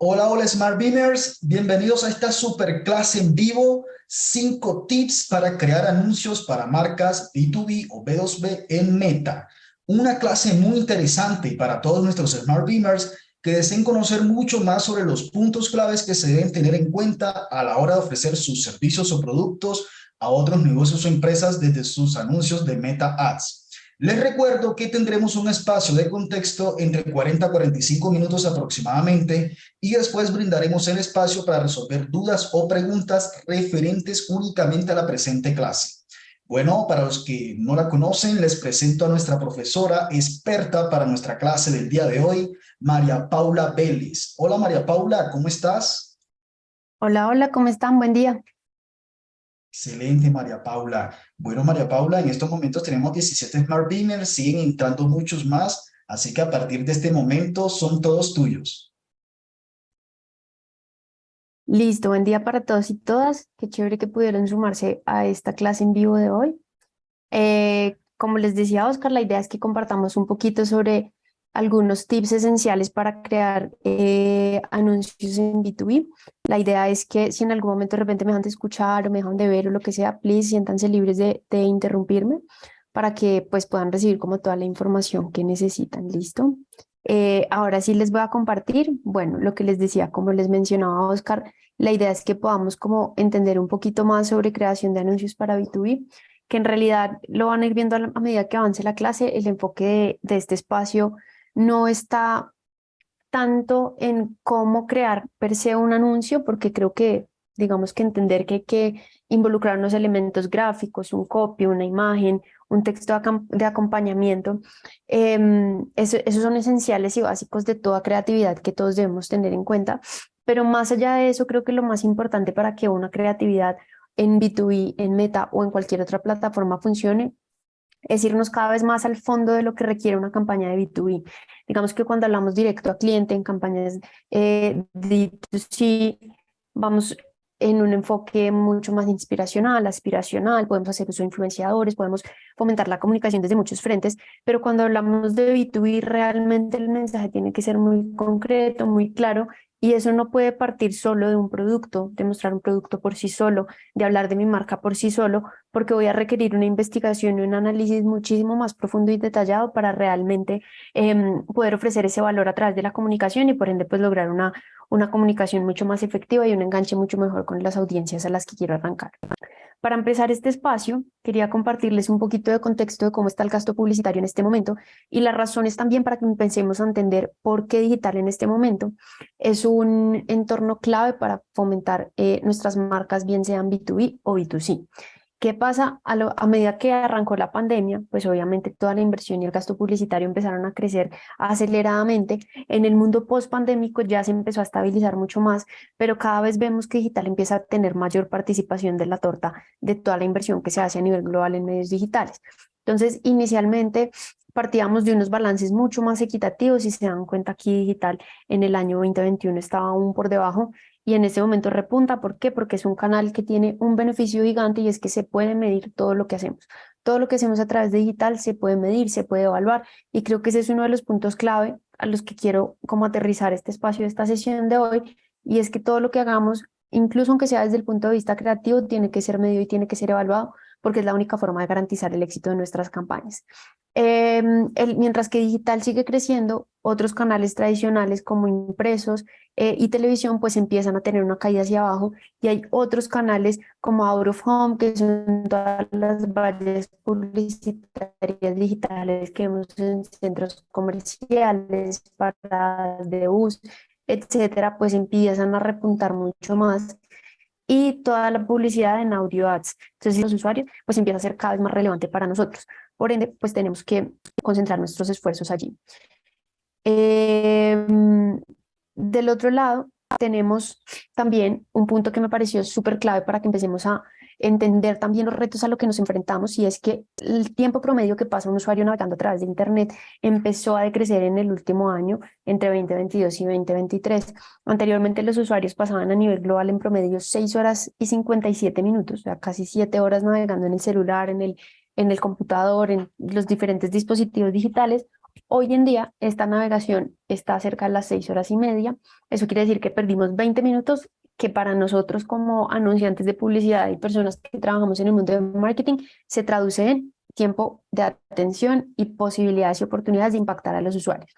Hola, hola Smart Beamers, bienvenidos a esta super clase en vivo, 5 tips para crear anuncios para marcas B2B o B2B en Meta. Una clase muy interesante para todos nuestros Smart Beamers que deseen conocer mucho más sobre los puntos claves que se deben tener en cuenta a la hora de ofrecer sus servicios o productos a otros negocios o empresas desde sus anuncios de Meta Ads. Les recuerdo que tendremos un espacio de contexto entre 40 a 45 minutos aproximadamente y después brindaremos el espacio para resolver dudas o preguntas referentes únicamente a la presente clase. Bueno, para los que no la conocen, les presento a nuestra profesora experta para nuestra clase del día de hoy, María Paula Vélez. Hola María Paula, ¿cómo estás? Hola, hola, ¿cómo están? Buen día. Excelente, María Paula. Bueno, María Paula, en estos momentos tenemos 17 Smart Beamers, siguen entrando muchos más, así que a partir de este momento son todos tuyos. Listo, buen día para todos y todas. Qué chévere que pudieron sumarse a esta clase en vivo de hoy. Como les decía Oscar, la idea es que compartamos un poquito sobre algunos tips esenciales para crear anuncios en B2B. La idea es que si en algún momento de repente me dejan de escuchar o me dejan de ver o lo que sea, please siéntanse libres de interrumpirme para que pues puedan recibir como toda la información que necesitan. ¿Listo? Ahora sí les voy a compartir, bueno, lo que les decía, como les mencionaba Oscar, la idea es que podamos como entender un poquito más sobre creación de anuncios para B2B, que en realidad lo van a ir viendo a medida que avance la clase. El enfoque de este espacio no está tanto en cómo crear per se un anuncio, porque creo que, digamos que entender que hay que involucrar unos elementos gráficos, un copy, una imagen, un texto de acompañamiento, esos son esenciales y básicos de toda creatividad que todos debemos tener en cuenta. Pero más allá de eso, creo que lo más importante para que una creatividad en B2B, en Meta o en cualquier otra plataforma funcione es irnos cada vez más al fondo de lo que requiere una campaña de B2B. Digamos que cuando hablamos directo a cliente en campañas D2C, vamos en un enfoque mucho más inspiracional, aspiracional, podemos hacer uso de influenciadores, podemos fomentar la comunicación desde muchos frentes, pero cuando hablamos de B2B, realmente el mensaje tiene que ser muy concreto, muy claro, y eso no puede partir solo de un producto, de mostrar un producto por sí solo, de hablar de mi marca por sí solo, porque voy a requerir una investigación y un análisis muchísimo más profundo y detallado para realmente poder ofrecer ese valor a través de la comunicación y por ende pues lograr una comunicación mucho más efectiva y un enganche mucho mejor con las audiencias a las que quiero arrancar. Para empezar este espacio, quería compartirles un poquito de contexto de cómo está el gasto publicitario en este momento y las razones también para que pensemos a entender por qué digital en este momento es un entorno clave para fomentar nuestras marcas, bien sean B2B o B2C. ¿Qué pasa? A medida que arrancó la pandemia, pues obviamente toda la inversión y el gasto publicitario empezaron a crecer aceleradamente. En el mundo post-pandémico ya se empezó a estabilizar mucho más, pero cada vez vemos que digital empieza a tener mayor participación de la torta de toda la inversión que se hace a nivel global en medios digitales. Entonces, inicialmente partíamos de unos balances mucho más equitativos y se dan cuenta aquí digital en el año 2021 estaba aún por debajo y en este momento repunta. ¿Por qué? Porque es un canal que tiene un beneficio gigante y es que se puede medir todo lo que hacemos. Todo lo que hacemos a través de digital se puede medir, se puede evaluar y creo que ese es uno de los puntos clave a los que quiero como aterrizar este espacio de esta sesión de hoy y es que todo lo que hagamos, incluso aunque sea desde el punto de vista creativo, tiene que ser medido y tiene que ser evaluado porque es la única forma de garantizar el éxito de nuestras campañas. Mientras que digital sigue creciendo, otros canales tradicionales como impresos y televisión pues empiezan a tener una caída hacia abajo y hay otros canales como Out of Home, que son todas las vallas publicitarias digitales que vemos en centros comerciales, paradas de bus, etcétera, pues empiezan a repuntar mucho más y toda la publicidad en audio ads. Entonces, los usuarios, pues empieza a ser cada vez más relevante para nosotros. Por ende, pues tenemos que concentrar nuestros esfuerzos allí. Eh, del otro lado, tenemos también un punto que me pareció súper clave para que empecemos a entender también los retos a los que nos enfrentamos y es que el tiempo promedio que pasa un usuario navegando a través de Internet empezó a decrecer en el último año, entre 2022 y 2023. Anteriormente los usuarios pasaban a nivel global en promedio 6 horas y 57 minutos, o sea, casi 7 horas navegando en el celular, en el computador, en los diferentes dispositivos digitales. Hoy en día esta navegación está cerca de las 6 horas y media. Eso quiere decir que perdimos 20 minutos que para nosotros como anunciantes de publicidad y personas que trabajamos en el mundo de marketing se traduce en tiempo de atención y posibilidades y oportunidades de impactar a los usuarios.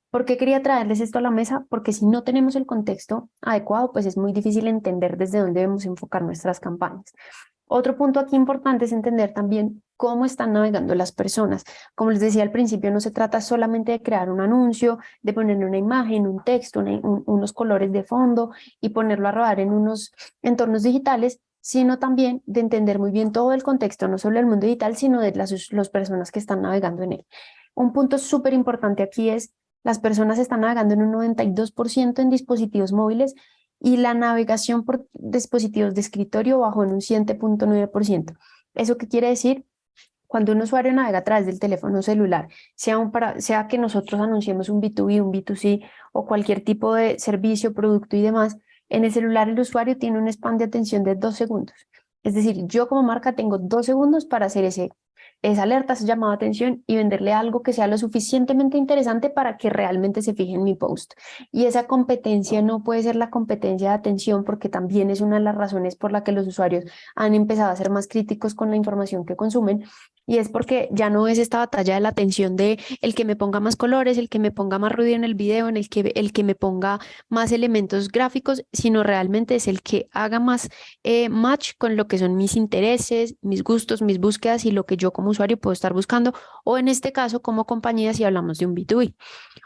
¿Por qué quería traerles esto a la mesa? Porque si no tenemos el contexto adecuado, pues es muy difícil entender desde dónde debemos enfocar nuestras campañas. Otro punto aquí importante es entender también cómo están navegando las personas. Como les decía al principio, no se trata solamente de crear un anuncio, de ponerle una imagen, un texto, unos colores de fondo y ponerlo a rodar en unos entornos digitales, sino también de entender muy bien todo el contexto, no solo del mundo digital, sino de las personas que están navegando en él. Un punto súper importante aquí es las personas están navegando en un 92% en dispositivos móviles y la navegación por dispositivos de escritorio bajó en un 7,9%. ¿Eso qué quiere decir? Cuando un usuario navega a través del teléfono celular, sea que nosotros anunciemos un B2B, un B2C o cualquier tipo de servicio, producto y demás, en el celular el usuario tiene un span de atención de 2 segundos. Es decir, yo como marca tengo 2 segundos para hacer esa alerta, ese llamado de atención y venderle algo que sea lo suficientemente interesante para que realmente se fije en mi post. Y esa competencia no puede ser la competencia de atención porque también es una de las razones por la que los usuarios han empezado a ser más críticos con la información que consumen. Y es porque ya no es esta batalla de la atención de el que me ponga más colores, el que me ponga más ruido en el video, en el que me ponga más elementos gráficos, sino realmente es el que haga más match con lo que son mis intereses, mis gustos, mis búsquedas y lo que yo como usuario puedo estar buscando, o en este caso como compañía si hablamos de un B2B.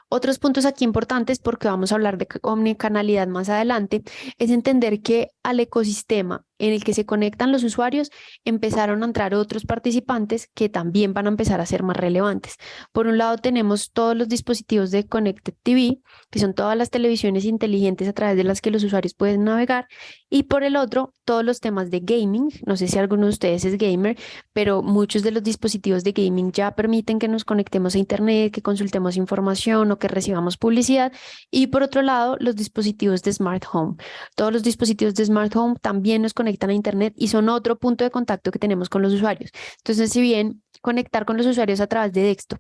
Otros puntos aquí importantes, porque vamos a hablar de omnicanalidad más adelante, es entender que al ecosistema en el que se conectan los usuarios empezaron a entrar otros participantes que también van a empezar a ser más relevantes. Por un lado tenemos todos los dispositivos de Connected TV, que son todas las televisiones inteligentes a través de las que los usuarios pueden navegar, y por el otro todos los temas de gaming. No sé si alguno de ustedes es gamer, pero muchos de los dispositivos de gaming ya permiten que nos conectemos a internet, que consultemos información o que recibamos publicidad. Y por otro lado, los dispositivos de Smart Home. Todos los dispositivos de Smart Home también nos conectan a internet y son otro punto de contacto que tenemos con los usuarios. Entonces, si bien conectar con los usuarios a través de desktop,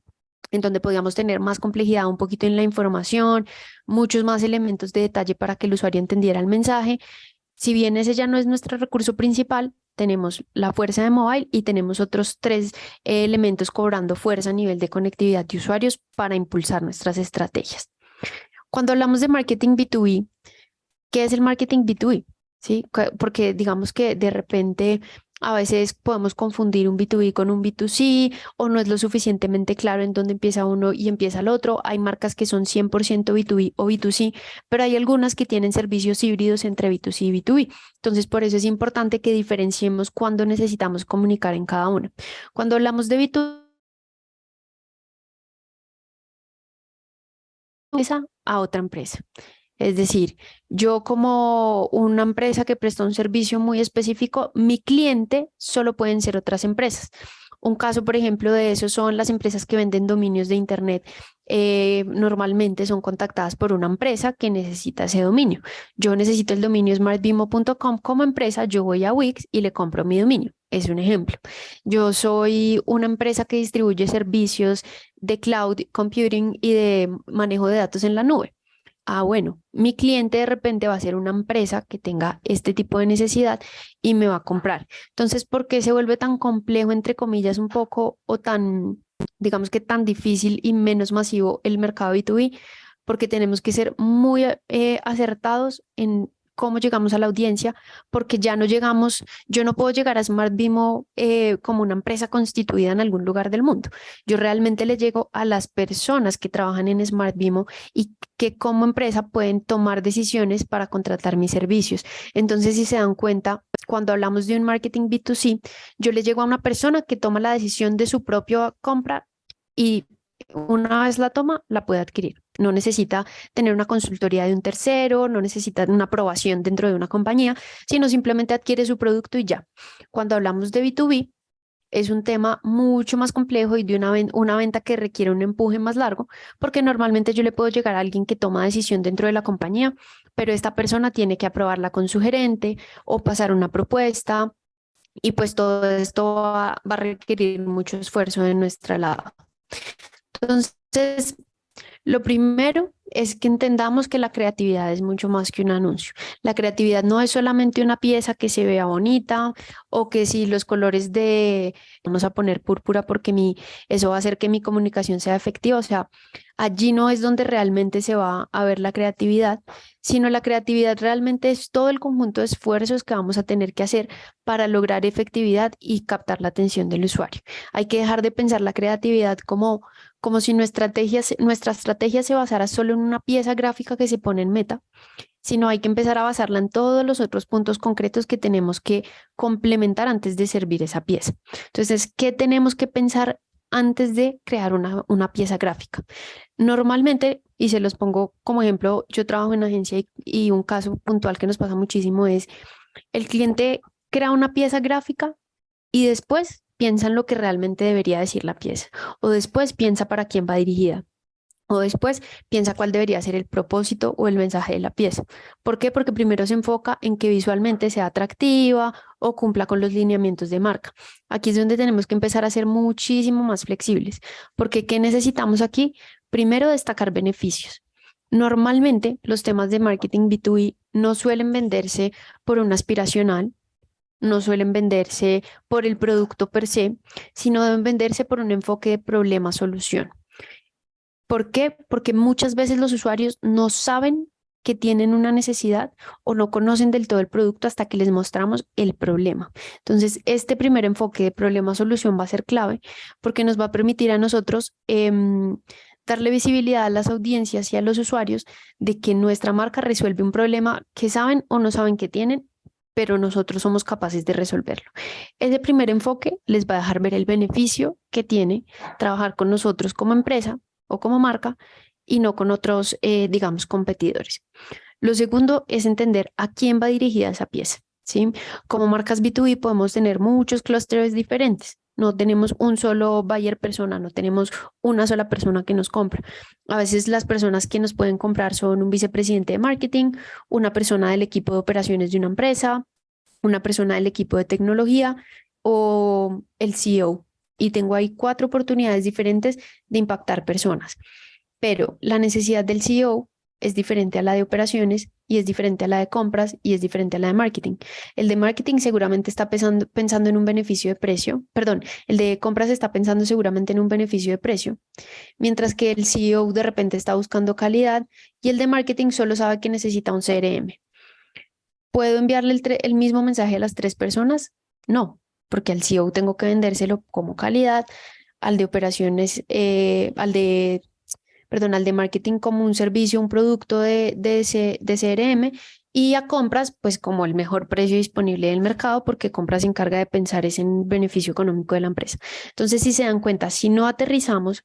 en donde podíamos tener más complejidad un poquito en la información, muchos más elementos de detalle para que el usuario entendiera el mensaje, si bien ese ya no es nuestro recurso principal, tenemos la fuerza de mobile y tenemos otros tres elementos cobrando fuerza a nivel de conectividad de usuarios para impulsar nuestras estrategias. Cuando hablamos de marketing B2B, ¿qué es el marketing B2B? ¿Sí? Porque digamos que de repente a veces podemos confundir un B2B con un B2C o no es lo suficientemente claro en dónde empieza uno y empieza el otro. Hay marcas que son 100% B2B o B2C, pero hay algunas que tienen servicios híbridos entre B2C y B2B. Entonces, por eso es importante que diferenciemos cuándo necesitamos comunicar en cada una. Cuando hablamos de B2B, a otra empresa. Es decir, yo como una empresa que presta un servicio muy específico, mi cliente solo pueden ser otras empresas. Un caso, por ejemplo, de eso son las empresas que venden dominios de Internet. Normalmente son contactadas por una empresa que necesita ese dominio. Yo necesito el dominio smartbimo.com como empresa, yo voy a Wix y le compro mi dominio. Es un ejemplo. Yo soy una empresa que distribuye servicios de cloud computing y de manejo de datos en la nube. Bueno, mi cliente de repente va a ser una empresa que tenga este tipo de necesidad y me va a comprar. Entonces, ¿por qué se vuelve tan complejo, entre comillas, un poco o tan, digamos que tan difícil y menos masivo el mercado B2B? Porque tenemos que ser muy acertados en cómo llegamos a la audiencia, porque ya no llegamos, yo no puedo llegar a Smart Bimo como una empresa constituida en algún lugar del mundo. Yo realmente le llego a las personas que trabajan en Smart Bimo y que como empresa pueden tomar decisiones para contratar mis servicios. Entonces, si se dan cuenta, cuando hablamos de un marketing B2C, yo le llego a una persona que toma la decisión de su propia compra y una vez la toma, la puede adquirir. No necesita tener una consultoría de un tercero, no necesita una aprobación dentro de una compañía, sino simplemente adquiere su producto y ya. Cuando hablamos de B2B, es un tema mucho más complejo y de una venta que requiere un empuje más largo, porque normalmente yo le puedo llegar a alguien que toma decisión dentro de la compañía, pero esta persona tiene que aprobarla con su gerente o pasar una propuesta y pues todo esto va a requerir mucho esfuerzo de nuestra lado. Entonces, lo primero es que entendamos que la creatividad es mucho más que un anuncio. La creatividad no es solamente una pieza que se vea bonita o que si los colores de, vamos a poner púrpura porque eso va a hacer que mi comunicación sea efectiva. O sea, allí no es donde realmente se va a ver la creatividad, sino la creatividad realmente es todo el conjunto de esfuerzos que vamos a tener que hacer para lograr efectividad y captar la atención del usuario. Hay que dejar de pensar la creatividad como si nuestra estrategia se basara solo en una pieza gráfica que se pone en Meta, sino hay que empezar a basarla en todos los otros puntos concretos que tenemos que complementar antes de servir esa pieza. Entonces, ¿qué tenemos que pensar antes de crear una pieza gráfica? Normalmente, y se los pongo como ejemplo, yo trabajo en agencia y un caso puntual que nos pasa muchísimo es el cliente crea una pieza gráfica y después piensa en lo que realmente debería decir la pieza, o después piensa para quién va dirigida, o después piensa cuál debería ser el propósito o el mensaje de la pieza. ¿Por qué? Porque primero se enfoca en que visualmente sea atractiva o cumpla con los lineamientos de marca. Aquí es donde tenemos que empezar a ser muchísimo más flexibles, porque ¿qué necesitamos aquí? Primero, destacar beneficios. Normalmente los temas de marketing B2B no suelen venderse por un aspiracional, no suelen venderse por el producto per se, sino deben venderse por un enfoque de problema-solución. ¿Por qué? Porque muchas veces los usuarios no saben que tienen una necesidad o no conocen del todo el producto hasta que les mostramos el problema. Entonces, este primer enfoque de problema-solución va a ser clave porque nos va a permitir a nosotros darle visibilidad a las audiencias y a los usuarios de que nuestra marca resuelve un problema que saben o no saben que tienen, pero nosotros somos capaces de resolverlo. Ese primer enfoque les va a dejar ver el beneficio que tiene trabajar con nosotros como empresa o como marca y no con otros, digamos, competidores. Lo segundo es entender a quién va dirigida esa pieza, ¿sí? Como marcas B2B podemos tener muchos clústeres diferentes. No tenemos un solo buyer persona, no tenemos una sola persona que nos compra. A veces las personas que nos pueden comprar son un vicepresidente de marketing, una persona del equipo de operaciones de una empresa, una persona del equipo de tecnología o el CEO. Y tengo ahí 4 oportunidades diferentes de impactar personas. Pero la necesidad del CEO es diferente a la de operaciones y es diferente a la de compras y es diferente a la de marketing. El de marketing seguramente está pensando en un beneficio de precio, perdón, el de compras está pensando seguramente en un beneficio de precio, mientras que el CEO de repente está buscando calidad y el de marketing solo sabe que necesita un CRM. ¿Puedo enviarle el mismo mensaje a las 3 personas? No, porque al CEO tengo que vendérselo como calidad, al de operaciones, al de marketing como un servicio, un producto de CRM y a compras, pues como el mejor precio disponible del mercado, porque compras se encarga de pensar es en beneficio económico de la empresa. Entonces, si se dan cuenta, si no aterrizamos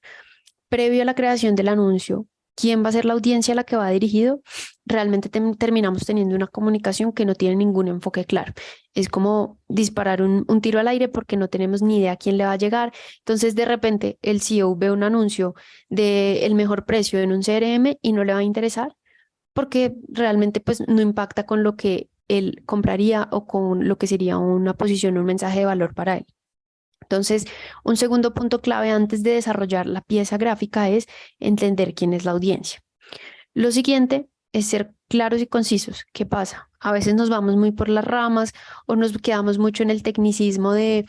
previo a la creación del anuncio, quién va a ser la audiencia a la que va dirigido, realmente terminamos teniendo una comunicación que no tiene ningún enfoque claro. Es como disparar un tiro al aire porque no tenemos ni idea a quién le va a llegar. Entonces, de repente, el CEO ve un anuncio de el mejor precio en un CRM y no le va a interesar porque realmente pues no impacta con lo que él compraría o con lo que sería una posición, un mensaje de valor para él. Entonces, un segundo punto clave antes de desarrollar la pieza gráfica es entender quién es la audiencia. Lo siguiente es ser claros y concisos. ¿Qué pasa? A veces nos vamos muy por las ramas o nos quedamos mucho en el tecnicismo de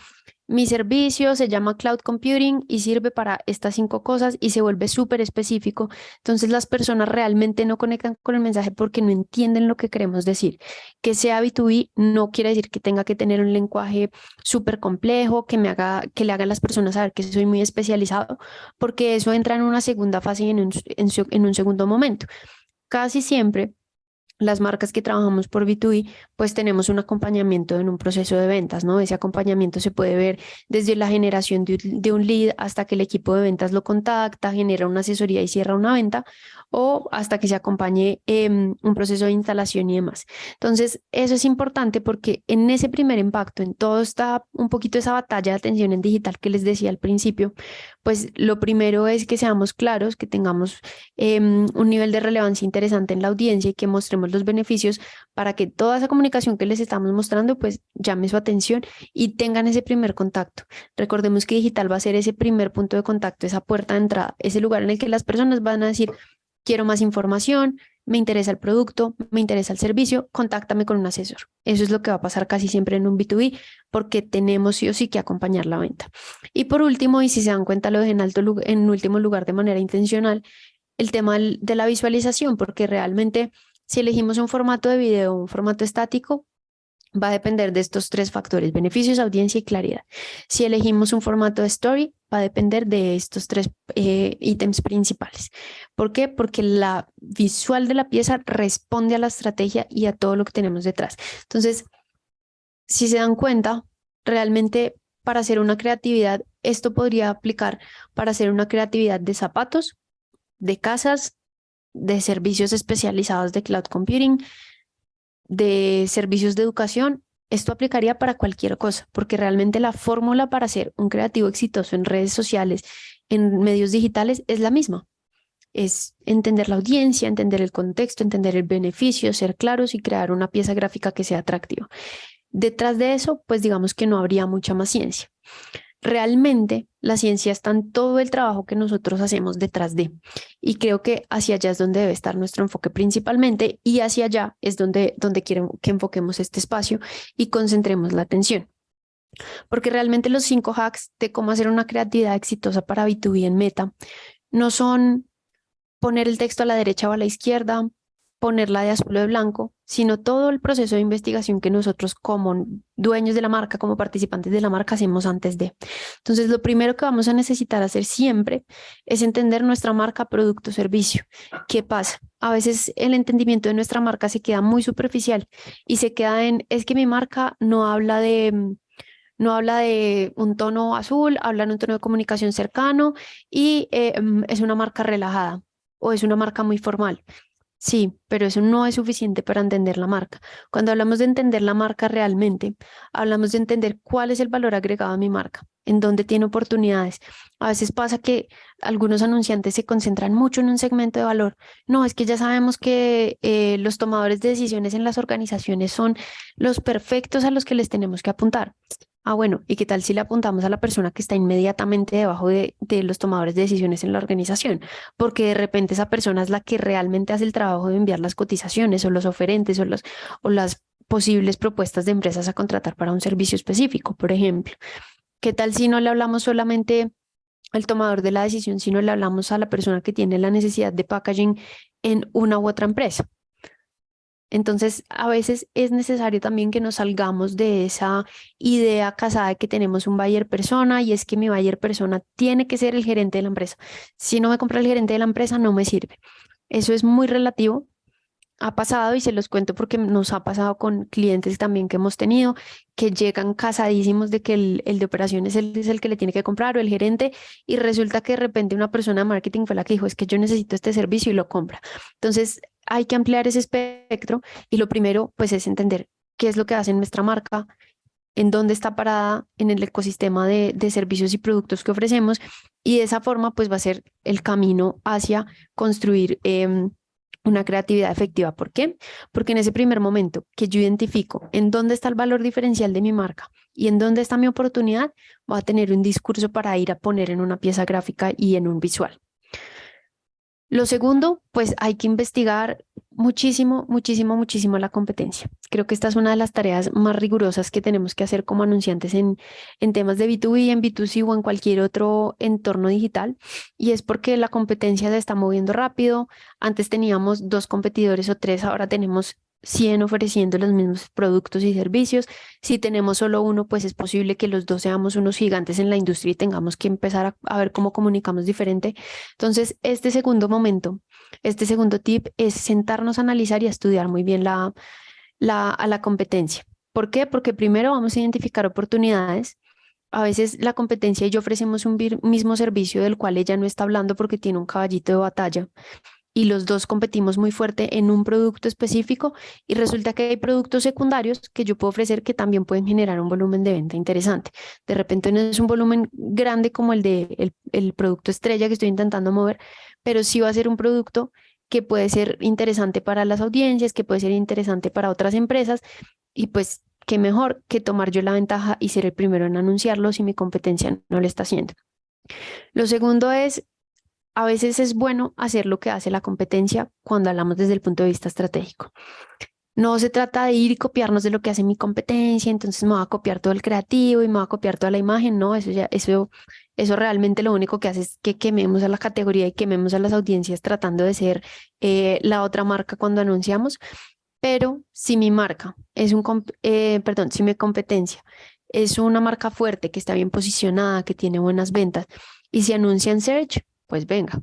mi servicio se llama cloud computing y sirve para estas 5 cosas y se vuelve súper específico. Entonces las personas realmente no conectan con el mensaje porque no entienden lo que queremos decir. Que sea B2B no quiere decir que tenga que tener un lenguaje súper complejo, que le haga a las personas saber que soy muy especializado, porque eso entra en una segunda fase y en un segundo momento. Casi siempre las marcas que trabajamos por B2B, pues tenemos un acompañamiento en un proceso de ventas, ¿no? Ese acompañamiento se puede ver desde la generación de un lead hasta que el equipo de ventas lo contacta, genera una asesoría y cierra una venta, o hasta que se acompañe un proceso de instalación y demás. Entonces, eso es importante porque en ese primer impacto, en todo está un poquito esa batalla de atención en digital que les decía al principio, pues lo primero es que seamos claros, que tengamos un nivel de relevancia interesante en la audiencia y que mostremos mostremos los beneficios para que toda esa comunicación que les estamos mostrando pues llame su atención y tengan ese primer contacto. Recordemos que digital va a ser ese primer punto de contacto, esa puerta de entrada, ese lugar en el que las personas van a decir, quiero más información, me interesa el producto, me interesa el servicio, contáctame con un asesor. Eso es lo que va a pasar casi siempre en un B2B porque tenemos sí o sí que acompañar la venta. Y por último, y si se dan cuenta, lo dejé en último lugar de manera intencional, el tema de la visualización, porque realmente si elegimos un formato de video, un formato estático, va a depender de estos tres factores: beneficios, audiencia y claridad. Si elegimos un formato de story, va a depender de estos tres ítems principales. ¿Por qué? Porque la visual de la pieza responde a la estrategia y a todo lo que tenemos detrás. Entonces, si se dan cuenta, realmente para hacer una creatividad, esto podría aplicar para hacer una creatividad de zapatos, de casas, de servicios especializados de cloud computing, de servicios de educación. Esto aplicaría para cualquier cosa, porque realmente la fórmula para ser un creativo exitoso en redes sociales, en medios digitales, es la misma. Es entender la audiencia, entender el contexto, entender el beneficio, ser claros y crear una pieza gráfica que sea atractiva. Detrás de eso, pues digamos que no habría mucha más ciencia. Realmente la ciencia está en todo el trabajo que nosotros hacemos detrás de, y creo que hacia allá es donde debe estar nuestro enfoque principalmente, y hacia allá es donde quiero que enfoquemos este espacio y concentremos la atención. Porque realmente los 5 hacks de cómo hacer una creatividad exitosa para B2B en Meta no son poner el texto a la derecha o a la izquierda, ponerla de azul o de blanco, sino todo el proceso de investigación que nosotros como dueños de la marca, como participantes de la marca, hacemos antes de. Entonces, lo primero que vamos a necesitar hacer siempre es entender nuestra marca, producto, servicio. ¿Qué pasa? A veces el entendimiento de nuestra marca se queda muy superficial y se queda en, es que mi marca no habla de un tono azul, habla en un tono de comunicación cercano y es una marca relajada o es una marca muy formal. Sí, pero eso no es suficiente para entender la marca. Cuando hablamos de entender la marca realmente, hablamos de entender cuál es el valor agregado a mi marca, en dónde tiene oportunidades. A veces pasa que algunos anunciantes se concentran mucho en un segmento de valor. No, es que ya sabemos que los tomadores de decisiones en las organizaciones son los perfectos a los que les tenemos que apuntar. Ah, bueno, ¿y qué tal si le apuntamos a la persona que está inmediatamente debajo de los tomadores de decisiones en la organización? Porque de repente esa persona es la que realmente hace el trabajo de enviar las cotizaciones o los oferentes o las posibles propuestas de empresas a contratar para un servicio específico, por ejemplo. ¿Qué tal si no le hablamos solamente al tomador de la decisión, sino le hablamos a la persona que tiene la necesidad de packaging en una u otra empresa? Entonces, a veces es necesario también que nos salgamos de esa idea casada de que tenemos un buyer persona y es que mi buyer persona tiene que ser el gerente de la empresa. Si no me compra el gerente de la empresa, no me sirve. Eso es muy relativo. Ha pasado y se los cuento porque nos ha pasado con clientes también que hemos tenido que llegan casadísimos de que el de operaciones es el que le tiene que comprar o el gerente, y resulta que de repente una persona de marketing fue la que dijo, es que yo necesito este servicio, y lo compra. Entonces hay que ampliar ese espectro y lo primero pues es entender qué es lo que hace nuestra marca, en dónde está parada en el ecosistema de servicios y productos que ofrecemos, y de esa forma pues va a ser el camino hacia construir una creatividad efectiva. ¿Por qué? Porque en ese primer momento que yo identifico en dónde está el valor diferencial de mi marca y en dónde está mi oportunidad, voy a tener un discurso para ir a poner en una pieza gráfica y en un visual. Lo segundo, pues hay que investigar muchísimo, muchísimo, muchísimo la competencia. Creo que esta es una de las tareas más rigurosas que tenemos que hacer como anunciantes en temas de B2B, en B2C o en cualquier otro entorno digital. Y es porque la competencia se está moviendo rápido. Antes teníamos 2 competidores o 3, ahora tenemos 100 ofreciendo los mismos productos y servicios. Si tenemos solo uno, pues es posible que los dos seamos unos gigantes en la industria y tengamos que empezar a ver cómo comunicamos diferente. Entonces, este segundo momento, este segundo tip es sentarnos a analizar y a estudiar muy bien a la competencia. ¿Por qué? Porque primero vamos a identificar oportunidades. A veces la competencia y yo ofrecemos un mismo servicio del cual ella no está hablando porque tiene un caballito de batalla, y los dos competimos muy fuerte en un producto específico, y resulta que hay productos secundarios que yo puedo ofrecer que también pueden generar un volumen de venta interesante. De repente no es un volumen grande como el producto estrella que estoy intentando mover, pero sí va a ser un producto que puede ser interesante para las audiencias, que puede ser interesante para otras empresas y pues qué mejor que tomar yo la ventaja y ser el primero en anunciarlo si mi competencia no lo está haciendo. Lo segundo es, a veces es bueno hacer lo que hace la competencia cuando hablamos desde el punto de vista estratégico. No se trata de ir y copiarnos de lo que hace mi competencia, entonces me voy a copiar todo el creativo y me voy a copiar toda la imagen. No, eso realmente lo único que hace es que quememos a la categoría y quememos a las audiencias tratando de ser la otra marca cuando anunciamos. Pero si mi marca es perdón, si mi competencia es una marca fuerte, que está bien posicionada, que tiene buenas ventas, y se anuncia en Search, pues venga,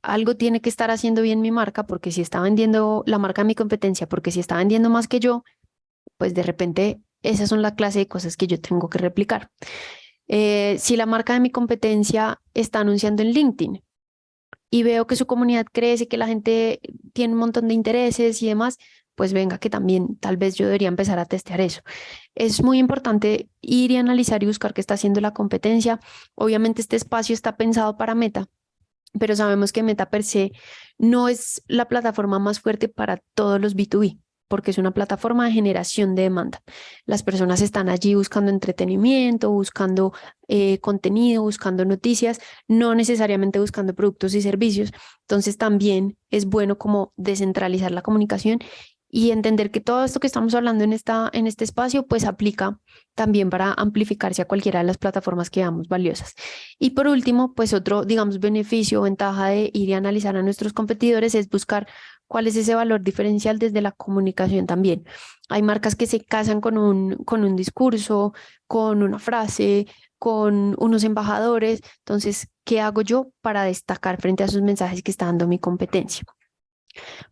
algo tiene que estar haciendo bien mi marca, porque si está vendiendo la marca de mi competencia, porque si está vendiendo más que yo, pues de repente esas son la clase de cosas que yo tengo que replicar. Si la marca de mi competencia está anunciando en LinkedIn y veo que su comunidad crece, que la gente tiene un montón de intereses y demás, pues venga, que también tal vez yo debería empezar a testear eso. Es muy importante ir y analizar y buscar qué está haciendo la competencia. Obviamente este espacio está pensado para Meta, pero sabemos que Meta per se no es la plataforma más fuerte para todos los B2B, porque es una plataforma de generación de demanda. Las personas están allí buscando entretenimiento, buscando contenido, buscando noticias, no necesariamente buscando productos y servicios. Entonces también es bueno como descentralizar la comunicación y entender que todo esto que estamos hablando en este espacio, pues aplica también para amplificarse a cualquiera de las plataformas que veamos valiosas. Y por último, pues otro, digamos, beneficio o ventaja de ir y analizar a nuestros competidores es buscar cuál es ese valor diferencial desde la comunicación también. Hay marcas que se casan con un discurso, con una frase, con unos embajadores. Entonces, ¿qué hago yo para destacar frente a esos mensajes que está dando mi competencia?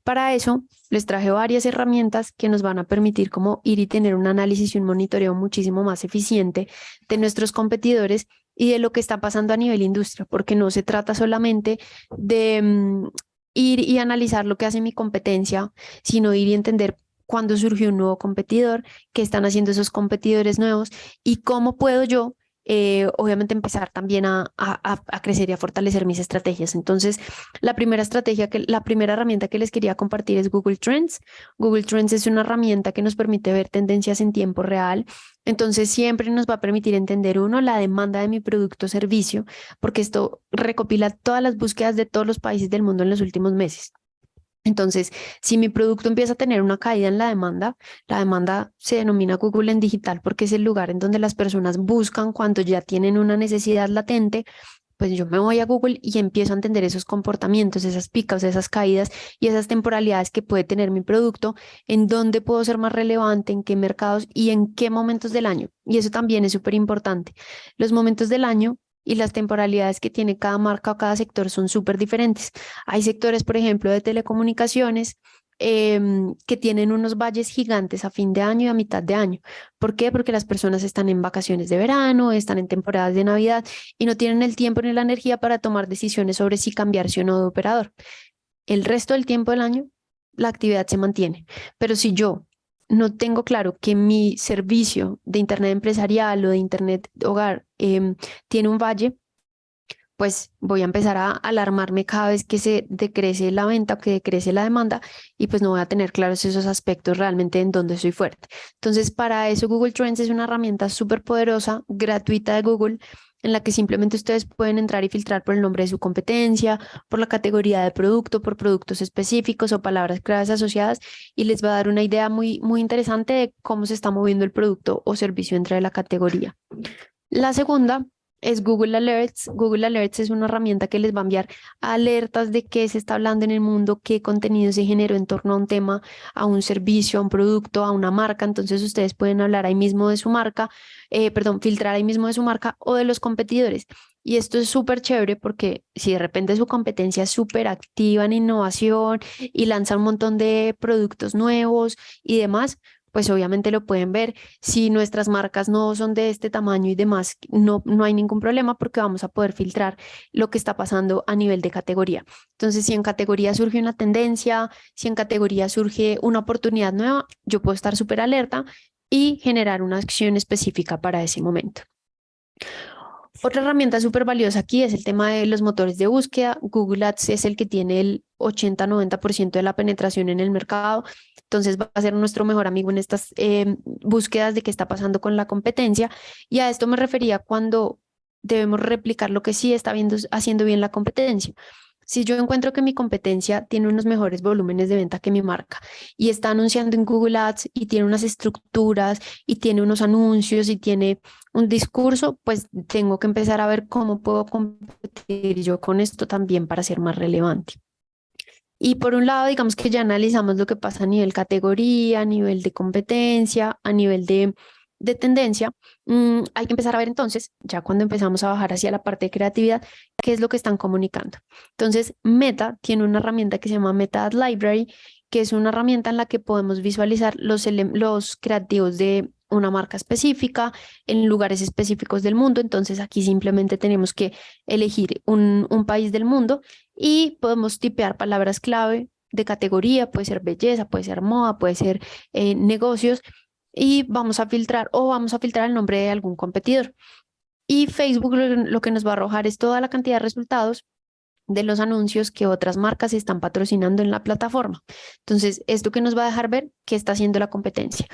Para eso, les traje varias herramientas que nos van a permitir como ir y tener un análisis y un monitoreo muchísimo más eficiente de nuestros competidores y de lo que está pasando a nivel industria, porque no se trata solamente de ir y analizar lo que hace mi competencia, sino ir y entender cuándo surgió un nuevo competidor, qué están haciendo esos competidores nuevos y cómo puedo yo obviamente empezar también a crecer y a fortalecer mis estrategias. Entonces, la primera herramienta que les quería compartir es Google Trends. Google Trends es una herramienta que nos permite ver tendencias en tiempo real. Entonces, siempre nos va a permitir entender, uno, la demanda de mi producto o servicio, porque esto recopila todas las búsquedas de todos los países del mundo en los últimos meses. Entonces, si mi producto empieza a tener una caída en la demanda se denomina Google en digital porque es el lugar en donde las personas buscan cuando ya tienen una necesidad latente. Pues yo me voy a Google y empiezo a entender esos comportamientos, esas picas, esas caídas y esas temporalidades que puede tener mi producto, en dónde puedo ser más relevante, en qué mercados y en qué momentos del año. Y eso también es súper importante. Los momentos del año y las temporalidades que tiene cada marca o cada sector son súper diferentes. Hay sectores, por ejemplo, de telecomunicaciones que tienen unos valles gigantes a fin de año y a mitad de año. ¿Por qué? Porque las personas están en vacaciones de verano, están en temporadas de Navidad y no tienen el tiempo ni la energía para tomar decisiones sobre si cambiarse o no de operador. El resto del tiempo del año, la actividad se mantiene. Pero si yo no tengo claro que mi servicio de Internet empresarial o de Internet hogar tiene un valle, pues voy a empezar a alarmarme cada vez que se decrece la venta o que decrece la demanda y pues no voy a tener claros esos aspectos realmente en donde soy fuerte. Entonces, para eso Google Trends es una herramienta súper poderosa, gratuita de Google, en la que simplemente ustedes pueden entrar y filtrar por el nombre de su competencia, por la categoría de producto, por productos específicos o palabras claves asociadas y les va a dar una idea muy, muy interesante de cómo se está moviendo el producto o servicio dentro de la categoría. La segunda es Google Alerts. Google Alerts es una herramienta que les va a enviar alertas de qué se está hablando en el mundo, qué contenido se generó en torno a un tema, a un servicio, a un producto, a una marca. Entonces ustedes pueden hablar ahí mismo de su marca, filtrar ahí mismo de su marca o de los competidores. Y esto es súper chévere porque si de repente su competencia es súper activa en innovación y lanza un montón de productos nuevos y demás, pues obviamente lo pueden ver. Si nuestras marcas no son de este tamaño y demás, no hay ningún problema porque vamos a poder filtrar lo que está pasando a nivel de categoría. Entonces, si en categoría surge una tendencia, si en categoría surge una oportunidad nueva, yo puedo estar súper alerta y generar una acción específica para ese momento. Otra herramienta súper valiosa aquí es el tema de los motores de búsqueda. Google Ads es el que tiene el 80-90% de la penetración en el mercado. Entonces va a ser nuestro mejor amigo en estas búsquedas de qué está pasando con la competencia. Y a esto me refería cuando debemos replicar lo que sí está haciendo bien la competencia. Si yo encuentro que mi competencia tiene unos mejores volúmenes de venta que mi marca y está anunciando en Google Ads y tiene unas estructuras y tiene unos anuncios y tiene un discurso, pues tengo que empezar a ver cómo puedo competir yo con esto también para ser más relevante. Y por un lado, digamos que ya analizamos lo que pasa a nivel categoría, a nivel de competencia, a nivel de tendencia. Hay que empezar a ver entonces, ya cuando empezamos a bajar hacia la parte de creatividad, qué es lo que están comunicando. Entonces, Meta tiene una herramienta que se llama Meta Ad Library, que es una herramienta en la que podemos visualizar los creativos de una marca específica en lugares específicos del mundo. Entonces, aquí simplemente tenemos que elegir un país del mundo y podemos tipear palabras clave de categoría, puede ser belleza, puede ser moda, puede ser negocios, y vamos a filtrar el nombre de algún competidor. Y Facebook lo que nos va a arrojar es toda la cantidad de resultados de los anuncios que otras marcas están patrocinando en la plataforma. Entonces, esto que nos va a dejar ver qué está haciendo la competencia.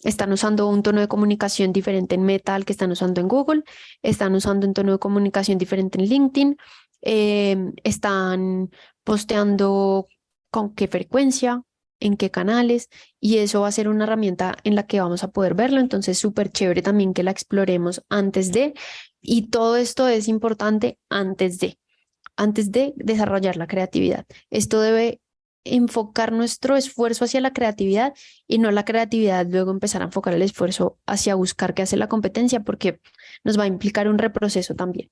Están usando un tono de comunicación diferente en Meta al que están usando en Google, están usando un tono de comunicación diferente en LinkedIn, están posteando con qué frecuencia, en qué canales, y eso va a ser una herramienta en la que vamos a poder verlo. Entonces, súper chévere también que la exploremos antes de, y todo esto es importante antes de desarrollar la creatividad. Esto debe enfocar nuestro esfuerzo hacia la creatividad y no la creatividad luego empezar a enfocar el esfuerzo hacia buscar qué hace la competencia, porque nos va a implicar un reproceso también.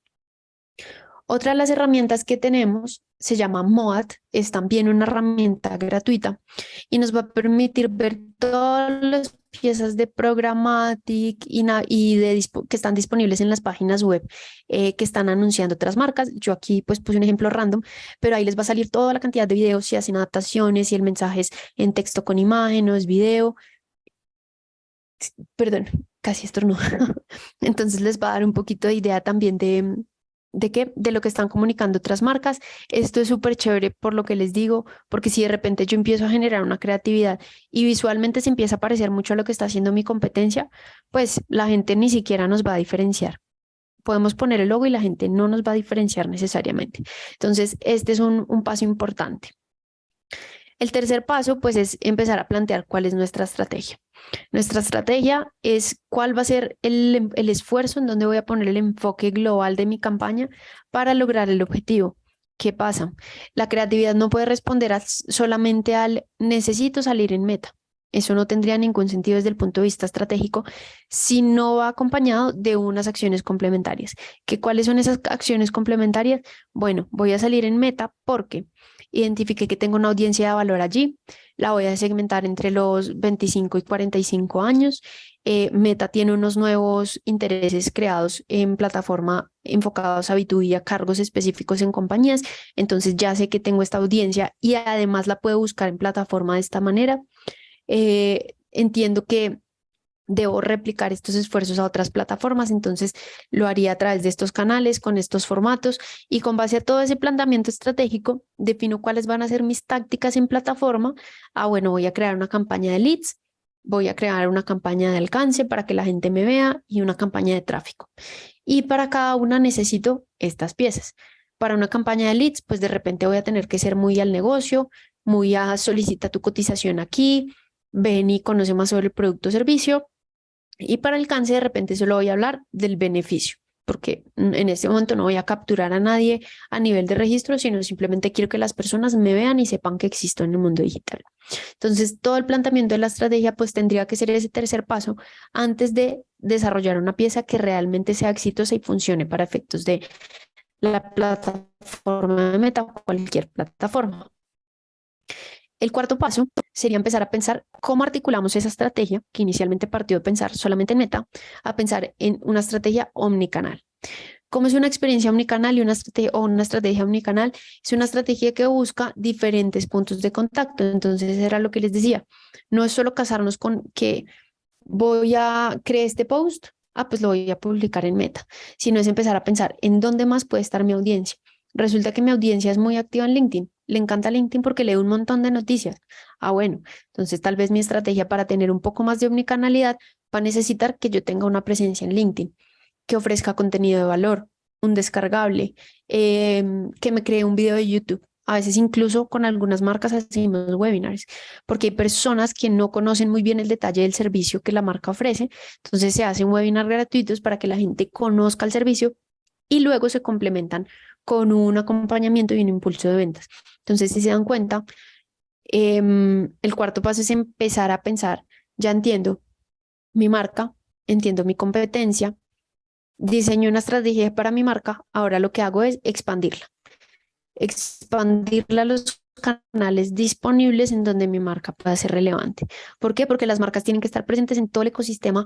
Otra de las herramientas que tenemos se llama Moat, es también una herramienta gratuita y nos va a permitir ver todas las piezas de programmatic que están disponibles en las páginas web que están anunciando otras marcas. Yo aquí pues puse un ejemplo random, pero ahí les va a salir toda la cantidad de videos, si hacen adaptaciones, si el mensaje es en texto con imagen o es video. Perdón, casi estornudo. Entonces les va a dar un poquito de idea también de lo que están comunicando otras marcas. Esto es súper chévere por lo que les digo, porque si de repente yo empiezo a generar una creatividad y visualmente se empieza a parecer mucho a lo que está haciendo mi competencia, pues la gente ni siquiera nos va a diferenciar. Podemos poner el logo y la gente no nos va a diferenciar necesariamente. Entonces, este es un paso importante. El tercer paso, pues, es empezar a plantear cuál es nuestra estrategia. Nuestra estrategia es cuál va a ser el esfuerzo, en donde voy a poner el enfoque global de mi campaña para lograr el objetivo. ¿Qué pasa? La creatividad no puede responder solamente al necesito salir en Meta. Eso no tendría ningún sentido desde el punto de vista estratégico si no va acompañado de unas acciones complementarias. ¿Cuáles son esas acciones complementarias? Bueno, voy a salir en Meta porque identifiqué que tengo una audiencia de valor allí, la voy a segmentar entre los 25 y 45 años. Meta tiene unos nuevos intereses creados en plataforma enfocados a B2B, a cargos específicos en compañías. Entonces ya sé que tengo esta audiencia y además la puedo buscar en plataforma de esta manera. Entiendo que debo replicar estos esfuerzos a otras plataformas, entonces lo haría a través de estos canales, con estos formatos, y con base a todo ese planteamiento estratégico, defino cuáles van a ser mis tácticas en plataforma. Bueno, voy a crear una campaña de leads, voy a crear una campaña de alcance para que la gente me vea y una campaña de tráfico. Y para cada una necesito estas piezas. Para una campaña de leads, pues de repente voy a tener que ser muy al negocio, muy a solicita tu cotización aquí, ven y conoce más sobre el producto o servicio. Y para alcance, de repente solo voy a hablar del beneficio, porque en este momento no voy a capturar a nadie a nivel de registro, sino simplemente quiero que las personas me vean y sepan que existo en el mundo digital. Entonces, todo el planteamiento de la estrategia pues tendría que ser ese tercer paso antes de desarrollar una pieza que realmente sea exitosa y funcione para efectos de la plataforma de Meta o cualquier plataforma. El cuarto paso sería empezar a pensar cómo articulamos esa estrategia, que inicialmente partió de pensar solamente en Meta, a pensar en una estrategia omnicanal. ¿Cómo es una experiencia omnicanal y una estrategia omnicanal? Es una estrategia que busca diferentes puntos de contacto. Entonces era lo que les decía. No es solo casarnos con que voy a crear este post pues lo voy a publicar en Meta, sino es empezar a pensar en dónde más puede estar mi audiencia. Resulta que mi audiencia es muy activa en LinkedIn. Le encanta LinkedIn porque lee un montón de noticias. Bueno, entonces tal vez mi estrategia para tener un poco más de omnicanalidad va a necesitar que yo tenga una presencia en LinkedIn, que ofrezca contenido de valor, un descargable, que me cree un video de YouTube. A veces incluso con algunas marcas hacemos webinars, porque hay personas que no conocen muy bien el detalle del servicio que la marca ofrece. Entonces se hacen webinars gratuitos para que la gente conozca el servicio y luego se complementan con un acompañamiento y un impulso de ventas. Entonces, si se dan cuenta, el cuarto paso es empezar a pensar, ya entiendo mi marca, entiendo mi competencia, diseño una estrategia para mi marca, ahora lo que hago es expandirla a los canales disponibles en donde mi marca pueda ser relevante. ¿Por qué? Porque las marcas tienen que estar presentes en todo el ecosistema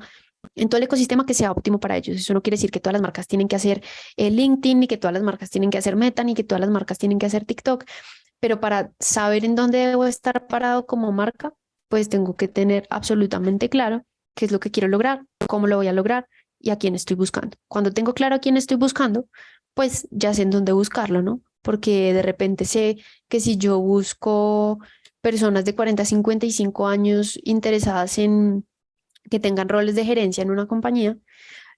que sea óptimo para ellos. Eso no quiere decir que todas las marcas tienen que hacer LinkedIn, ni que todas las marcas tienen que hacer Meta, ni que todas las marcas tienen que hacer TikTok, pero para saber en dónde debo estar parado como marca, pues tengo que tener absolutamente claro qué es lo que quiero lograr, cómo lo voy a lograr y a quién estoy buscando. Cuando tengo claro a quién estoy buscando, pues ya sé en dónde buscarlo, ¿no? Porque de repente sé que si yo busco personas de 40 a 55 años interesadas en que tengan roles de gerencia en una compañía,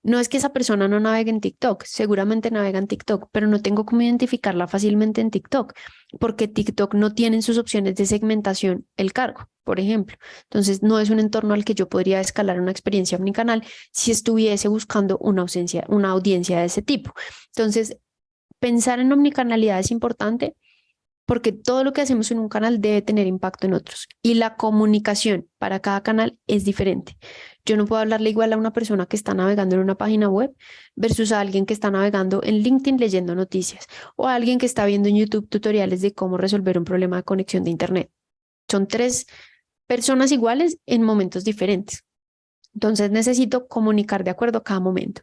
no es que esa persona no navegue en TikTok, seguramente navega en TikTok, pero no tengo cómo identificarla fácilmente en TikTok, porque TikTok no tiene en sus opciones de segmentación el cargo, por ejemplo. Entonces, no es un entorno al que yo podría escalar una experiencia omnicanal si estuviese buscando una audiencia de ese tipo. Entonces, pensar en omnicanalidad es importante porque todo lo que hacemos en un canal debe tener impacto en otros y la comunicación para cada canal es diferente. Yo no puedo hablarle igual a una persona que está navegando en una página web versus a alguien que está navegando en LinkedIn leyendo noticias o a alguien que está viendo en YouTube tutoriales de cómo resolver un problema de conexión de Internet. Son tres personas iguales en momentos diferentes. Entonces necesito comunicar de acuerdo a cada momento.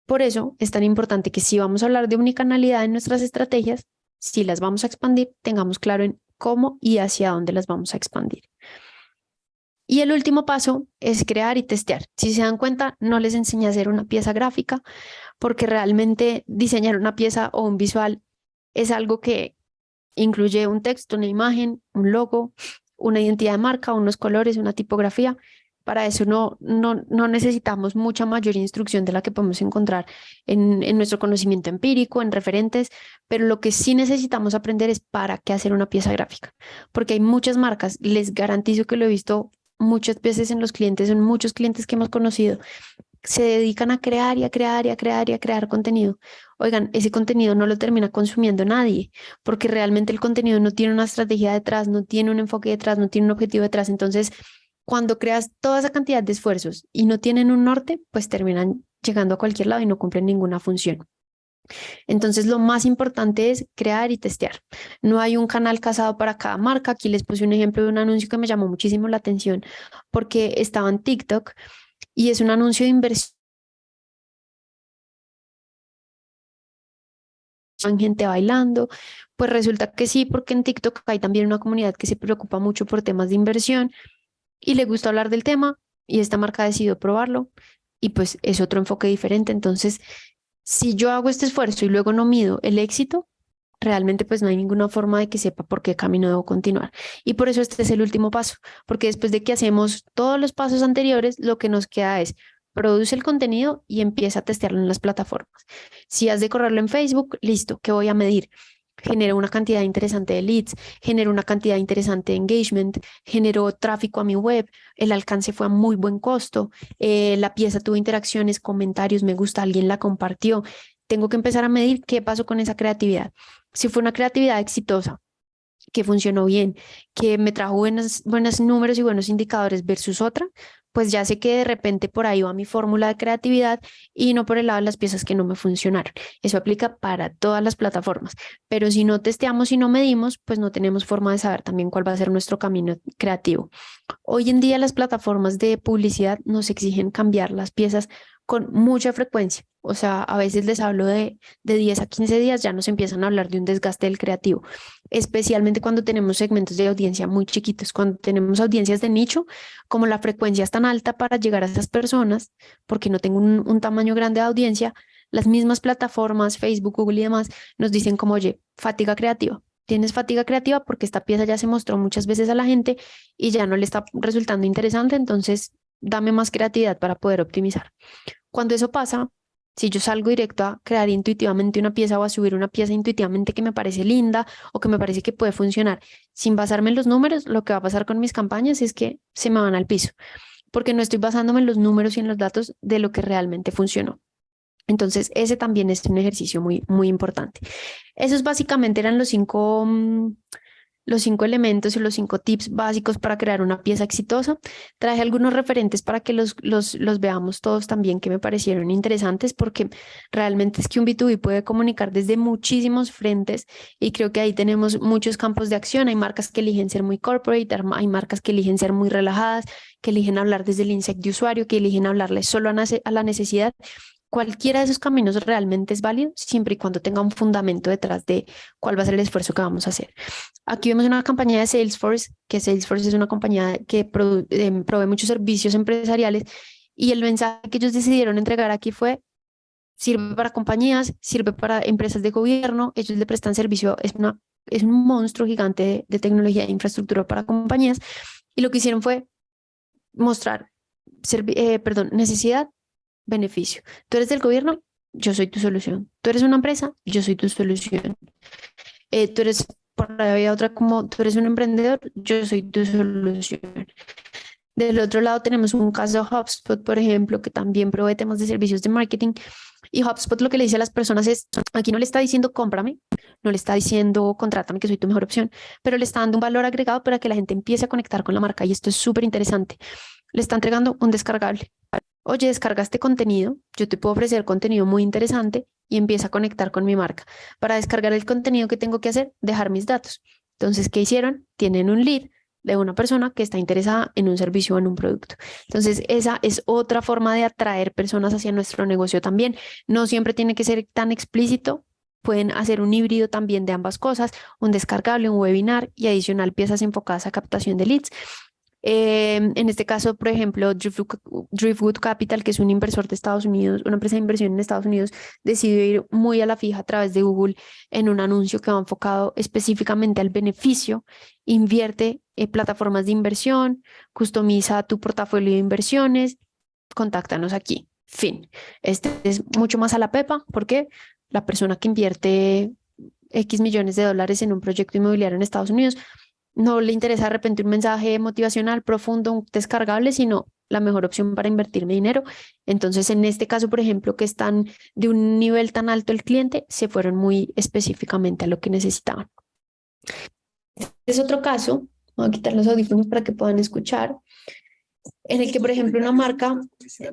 Por eso es tan importante que si vamos a hablar de unicanalidad en nuestras estrategias, si las vamos a expandir, tengamos claro en cómo y hacia dónde las vamos a expandir. Y el último paso es crear y testear. Si se dan cuenta, no les enseñé a hacer una pieza gráfica porque realmente diseñar una pieza o un visual es algo que incluye un texto, una imagen, un logo, una identidad de marca, unos colores, una tipografía. Para eso no necesitamos mucha mayor instrucción de la que podemos encontrar en nuestro conocimiento empírico, en referentes, pero lo que sí necesitamos aprender es para qué hacer una pieza gráfica, porque hay muchas marcas, les garantizo que lo he visto muchas veces en los clientes, en muchos clientes que hemos conocido, se dedican a crear y a crear y a crear y a crear contenido. Oigan, ese contenido no lo termina consumiendo nadie, porque realmente el contenido no tiene una estrategia detrás, no tiene un enfoque detrás, no tiene un objetivo detrás. Entonces, cuando creas toda esa cantidad de esfuerzos y no tienen un norte, pues terminan llegando a cualquier lado y no cumplen ninguna función. Entonces, lo más importante es crear y testear. No hay un canal casado para cada marca. Aquí les puse un ejemplo de un anuncio que me llamó muchísimo la atención porque estaba en TikTok y es un anuncio de inversión en gente bailando. Pues resulta que sí, porque en TikTok hay también una comunidad que se preocupa mucho por temas de inversión y le gusta hablar del tema y esta marca decidió probarlo y pues es otro enfoque diferente. Entonces, si yo hago este esfuerzo y luego no mido el éxito, realmente pues no hay ninguna forma de que sepa por qué camino debo continuar. Y por eso este es el último paso, porque después de que hacemos todos los pasos anteriores, lo que nos queda es produce el contenido y empieza a testearlo en las plataformas. Si has de correrlo en Facebook, listo, ¿qué voy a medir? Genero una cantidad interesante de leads, genero una cantidad interesante de engagement, generó tráfico a mi web, el alcance fue a muy buen costo, la pieza tuvo interacciones, comentarios, me gusta, alguien la compartió. Tengo que empezar a medir qué pasó con esa creatividad. Si fue una creatividad exitosa, que funcionó bien, que me trajo buenos números y buenos indicadores versus otra, pues ya sé que de repente por ahí va mi fórmula de creatividad y no por el lado de las piezas que no me funcionaron. Eso aplica para todas las plataformas, pero si no testeamos y no medimos, pues no tenemos forma de saber también cuál va a ser nuestro camino creativo. Hoy en día las plataformas de publicidad nos exigen cambiar las piezas con mucha frecuencia. O sea, a veces les hablo de 10 a 15 días, ya nos empiezan a hablar de un desgaste del creativo, especialmente cuando tenemos segmentos de audiencia muy chiquitos, cuando tenemos audiencias de nicho, como la frecuencia es tan alta para llegar a esas personas, porque no tengo un tamaño grande de audiencia, las mismas plataformas, Facebook, Google y demás, nos dicen como, oye, fatiga creativa. Tienes fatiga creativa porque esta pieza ya se mostró muchas veces a la gente y ya no le está resultando interesante, entonces dame más creatividad para poder optimizar. Cuando eso pasa, si yo salgo directo a crear intuitivamente una pieza o a subir una pieza intuitivamente que me parece linda o que me parece que puede funcionar sin basarme en los números, lo que va a pasar con mis campañas es que se me van al piso, porque no estoy basándome en los números y en los datos de lo que realmente funcionó. Entonces, ese también es un ejercicio muy, muy importante. Esos básicamente eran los 5 elementos y los 5 tips básicos para crear una pieza exitosa. Traje algunos referentes para que los veamos todos también que me parecieron interesantes porque realmente es que un B2B puede comunicar desde muchísimos frentes y creo que ahí tenemos muchos campos de acción. Hay marcas que eligen ser muy corporate, hay marcas que eligen ser muy relajadas, que eligen hablar desde el insight de usuario, que eligen hablarle solo a la necesidad. Cualquiera de esos caminos realmente es válido siempre y cuando tenga un fundamento detrás de cuál va a ser el esfuerzo que vamos a hacer. Aquí vemos una campaña de Salesforce, que Salesforce es una compañía que provee muchos servicios empresariales y el mensaje que ellos decidieron entregar aquí fue, sirve para compañías, sirve para empresas de gobierno, ellos le prestan servicio, es un monstruo gigante de tecnología e infraestructura para compañías y lo que hicieron fue mostrar, necesidad, beneficio. Tú eres del gobierno, yo soy tu solución. Tú eres una empresa, yo soy tu solución. Tú eres, por ahí había otra como, tú eres un emprendedor, yo soy tu solución. Del otro lado tenemos un caso de HubSpot, por ejemplo, que también provee temas de servicios de marketing. Y HubSpot lo que le dice a las personas es, aquí no le está diciendo cómprame, no le está diciendo contrátame que soy tu mejor opción, pero le está dando un valor agregado para que la gente empiece a conectar con la marca. Y esto es súper interesante. Le está entregando un descargable. Oye, descarga este contenido, yo te puedo ofrecer contenido muy interesante y empieza a conectar con mi marca. Para descargar el contenido que tengo que hacer, dejar mis datos. Entonces, ¿qué hicieron? Tienen un lead de una persona que está interesada en un servicio o en un producto. Entonces, esa es otra forma de atraer personas hacia nuestro negocio también. No siempre tiene que ser tan explícito. Pueden hacer un híbrido también de ambas cosas, un descargable, un webinar y adicional piezas enfocadas a captación de leads. En este caso, por ejemplo, Driftwood Capital, que es un inversor de Estados Unidos, una empresa de inversión en Estados Unidos, decidió ir muy a la fija a través de Google en un anuncio que va enfocado específicamente al beneficio, invierte en plataformas de inversión, customiza tu portafolio de inversiones, contáctanos aquí. Fin. Este es mucho más a la pepa porque la persona que invierte X millones de dólares en un proyecto inmobiliario en Estados Unidos no le interesa de repente un mensaje motivacional profundo, un descargable, sino la mejor opción para invertir mi dinero. Entonces, en este caso, por ejemplo, que están de un nivel tan alto el cliente, se fueron muy específicamente a lo que necesitaban. Este es otro caso, voy a quitar los audífonos para que puedan escuchar, en el que, por ejemplo, una marca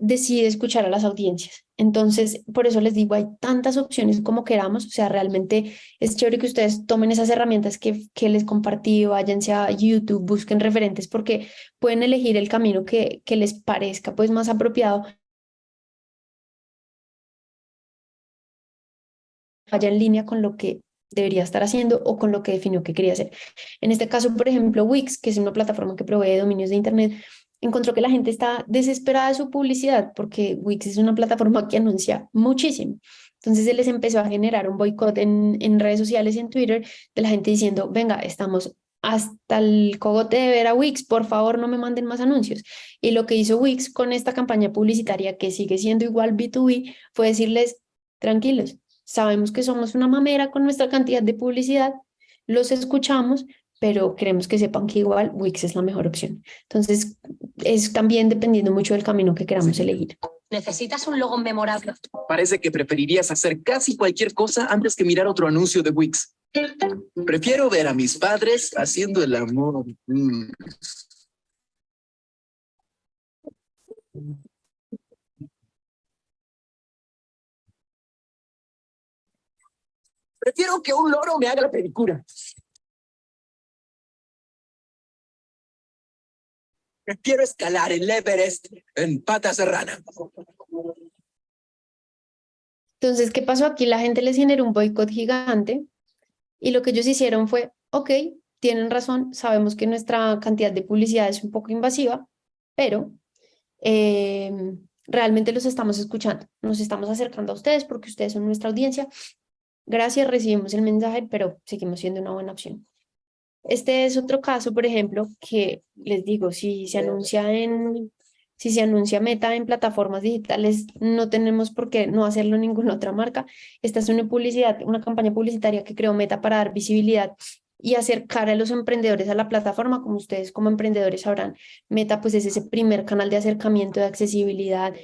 decide escuchar a las audiencias. Entonces, por eso les digo, hay tantas opciones como queramos, o sea, realmente es chévere que ustedes tomen esas herramientas que les compartí, váyanse a YouTube, busquen referentes, porque pueden elegir el camino que les parezca pues más apropiado, vaya en línea con lo que debería estar haciendo o con lo que definió que quería hacer. En este caso, por ejemplo, Wix, que es una plataforma que provee dominios de Internet, encontró que la gente está desesperada de su publicidad porque Wix es una plataforma que anuncia muchísimo. Entonces se les empezó a generar un boicot en redes sociales y en Twitter de la gente diciendo, venga, estamos hasta el cogote de ver a Wix, por favor no me manden más anuncios. Y lo que hizo Wix con esta campaña publicitaria, que sigue siendo igual B2B, fue decirles, tranquilos, sabemos que somos una mamera con nuestra cantidad de publicidad, los escuchamos, pero queremos que sepan que igual Wix es la mejor opción. Entonces, es también dependiendo mucho del camino que queramos elegir. Necesitas un logo memorable. Parece que preferirías hacer casi cualquier cosa antes que mirar otro anuncio de Wix. Prefiero ver a mis padres haciendo el amor. Prefiero que un loro me haga la pedicura. Prefiero escalar el Everest en patas de rana. Entonces, ¿qué pasó aquí? La gente les generó un boicot gigante y lo que ellos hicieron fue, ok, tienen razón, sabemos que nuestra cantidad de publicidad es un poco invasiva, pero eh, realmente los estamos escuchando, nos estamos acercando a ustedes porque ustedes son nuestra audiencia. Gracias, recibimos el mensaje, pero seguimos siendo una buena opción. Este es otro caso, por ejemplo, que les digo, si se anuncia Meta en plataformas digitales, no tenemos por qué no hacerlo en ninguna otra marca. Esta es una publicidad, una campaña publicitaria que creó Meta para dar visibilidad y acercar a los emprendedores a la plataforma. Como ustedes como emprendedores sabrán, Meta pues es ese primer canal de acercamiento, de accesibilidad,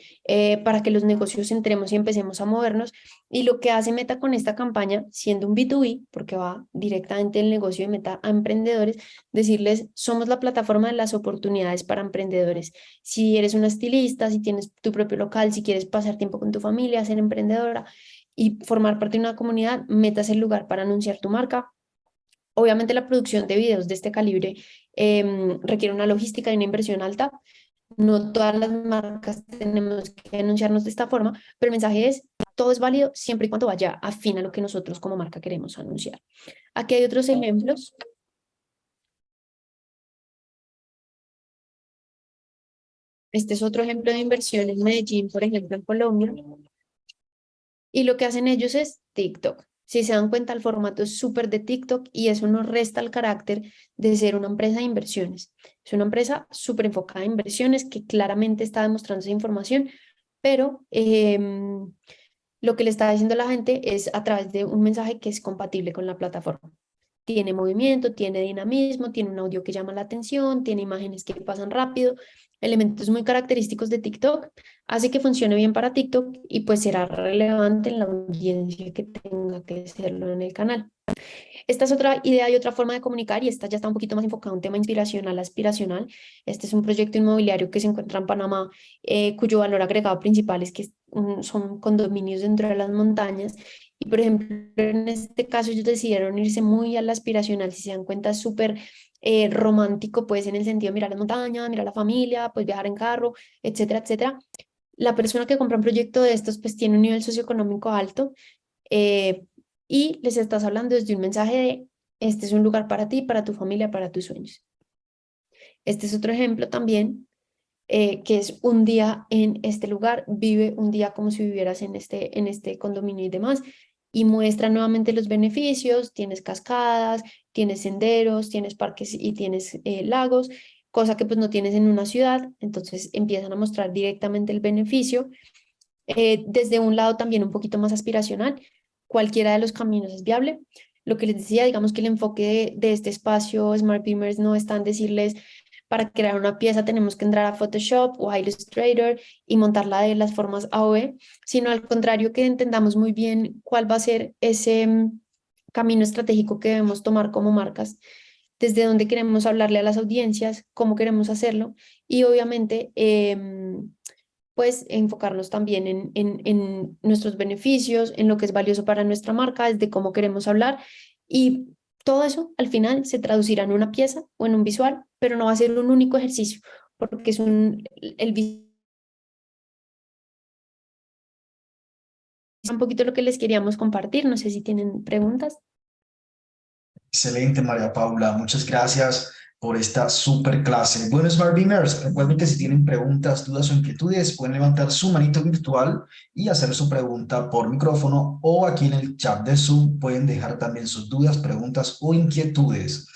para que los negocios entremos y empecemos a movernos. Y lo que hace Meta con esta campaña, siendo un B2B, porque va directamente el negocio de Meta a emprendedores, decirles, somos la plataforma de las oportunidades para emprendedores. Si eres una estilista, si tienes tu propio local, si quieres pasar tiempo con tu familia, ser emprendedora y formar parte de una comunidad, Meta es el lugar para anunciar tu marca. Obviamente la producción de videos de este calibre requiere una logística y una inversión alta. No todas las marcas tenemos que anunciarnos de esta forma, pero el mensaje es, todo es válido siempre y cuando vaya afín a lo que nosotros como marca queremos anunciar. Aquí hay otros ejemplos. Este es otro ejemplo de inversión en Medellín, por ejemplo, en Colombia. Y lo que hacen ellos es TikTok. Si se dan cuenta, el formato es súper de TikTok y eso no resta el carácter de ser una empresa de inversiones. Es una empresa súper enfocada en inversiones que claramente está demostrando esa información, pero lo que le está diciendo a la gente es a través de un mensaje que es compatible con la plataforma. Tiene movimiento, tiene dinamismo, tiene un audio que llama la atención, tiene imágenes que pasan rápido, elementos muy característicos de TikTok, hace que funcione bien para TikTok y pues será relevante en la audiencia que tenga que serlo en el canal. Esta es otra idea y otra forma de comunicar y esta ya está un poquito más enfocada a un tema inspiracional, aspiracional. Este es un proyecto inmobiliario que se encuentra en Panamá, cuyo valor agregado principal es que son condominios dentro de las montañas. Y por ejemplo, en este caso ellos decidieron irse muy al aspiracional, si se dan cuenta, es súper romántico, pues en el sentido de mirar las montañas, mirar la familia, pues viajar en carro, etcétera, etcétera. La persona que compra un proyecto de estos pues tiene un nivel socioeconómico alto, eh, y les estás hablando desde un mensaje de, este es un lugar para ti, para tu familia, para tus sueños. Este es otro ejemplo también, que es un día en este lugar, vive un día como si vivieras en este condominio y demás, y muestra nuevamente los beneficios, tienes cascadas, tienes senderos, tienes parques y tienes lagos, cosa que pues no tienes en una ciudad, entonces empiezan a mostrar directamente el beneficio. Desde un lado también un poquito más aspiracional, cualquiera de los caminos es viable. Lo que les decía, digamos que el enfoque de este espacio Smart Beamers no está en decirles para crear una pieza tenemos que entrar a Photoshop o a Illustrator y montarla de las formas A o B, sino al contrario que entendamos muy bien cuál va a ser ese camino estratégico que debemos tomar como marcas, desde dónde queremos hablarle a las audiencias, cómo queremos hacerlo y obviamente pues enfocarnos también en nuestros beneficios, en lo que es valioso para nuestra marca, desde cómo queremos hablar y todo eso al final se traducirá en una pieza o en un visual, pero no va a ser un único ejercicio, porque es un poquito lo que les queríamos compartir. No sé si tienen preguntas. Excelente, María Paula. Muchas gracias por esta super clase. Bueno, Smart Beamers, recuerden que si tienen preguntas, dudas o inquietudes, pueden levantar su manito virtual y hacer su pregunta por micrófono o aquí en el chat de Zoom pueden dejar también sus dudas, preguntas o inquietudes.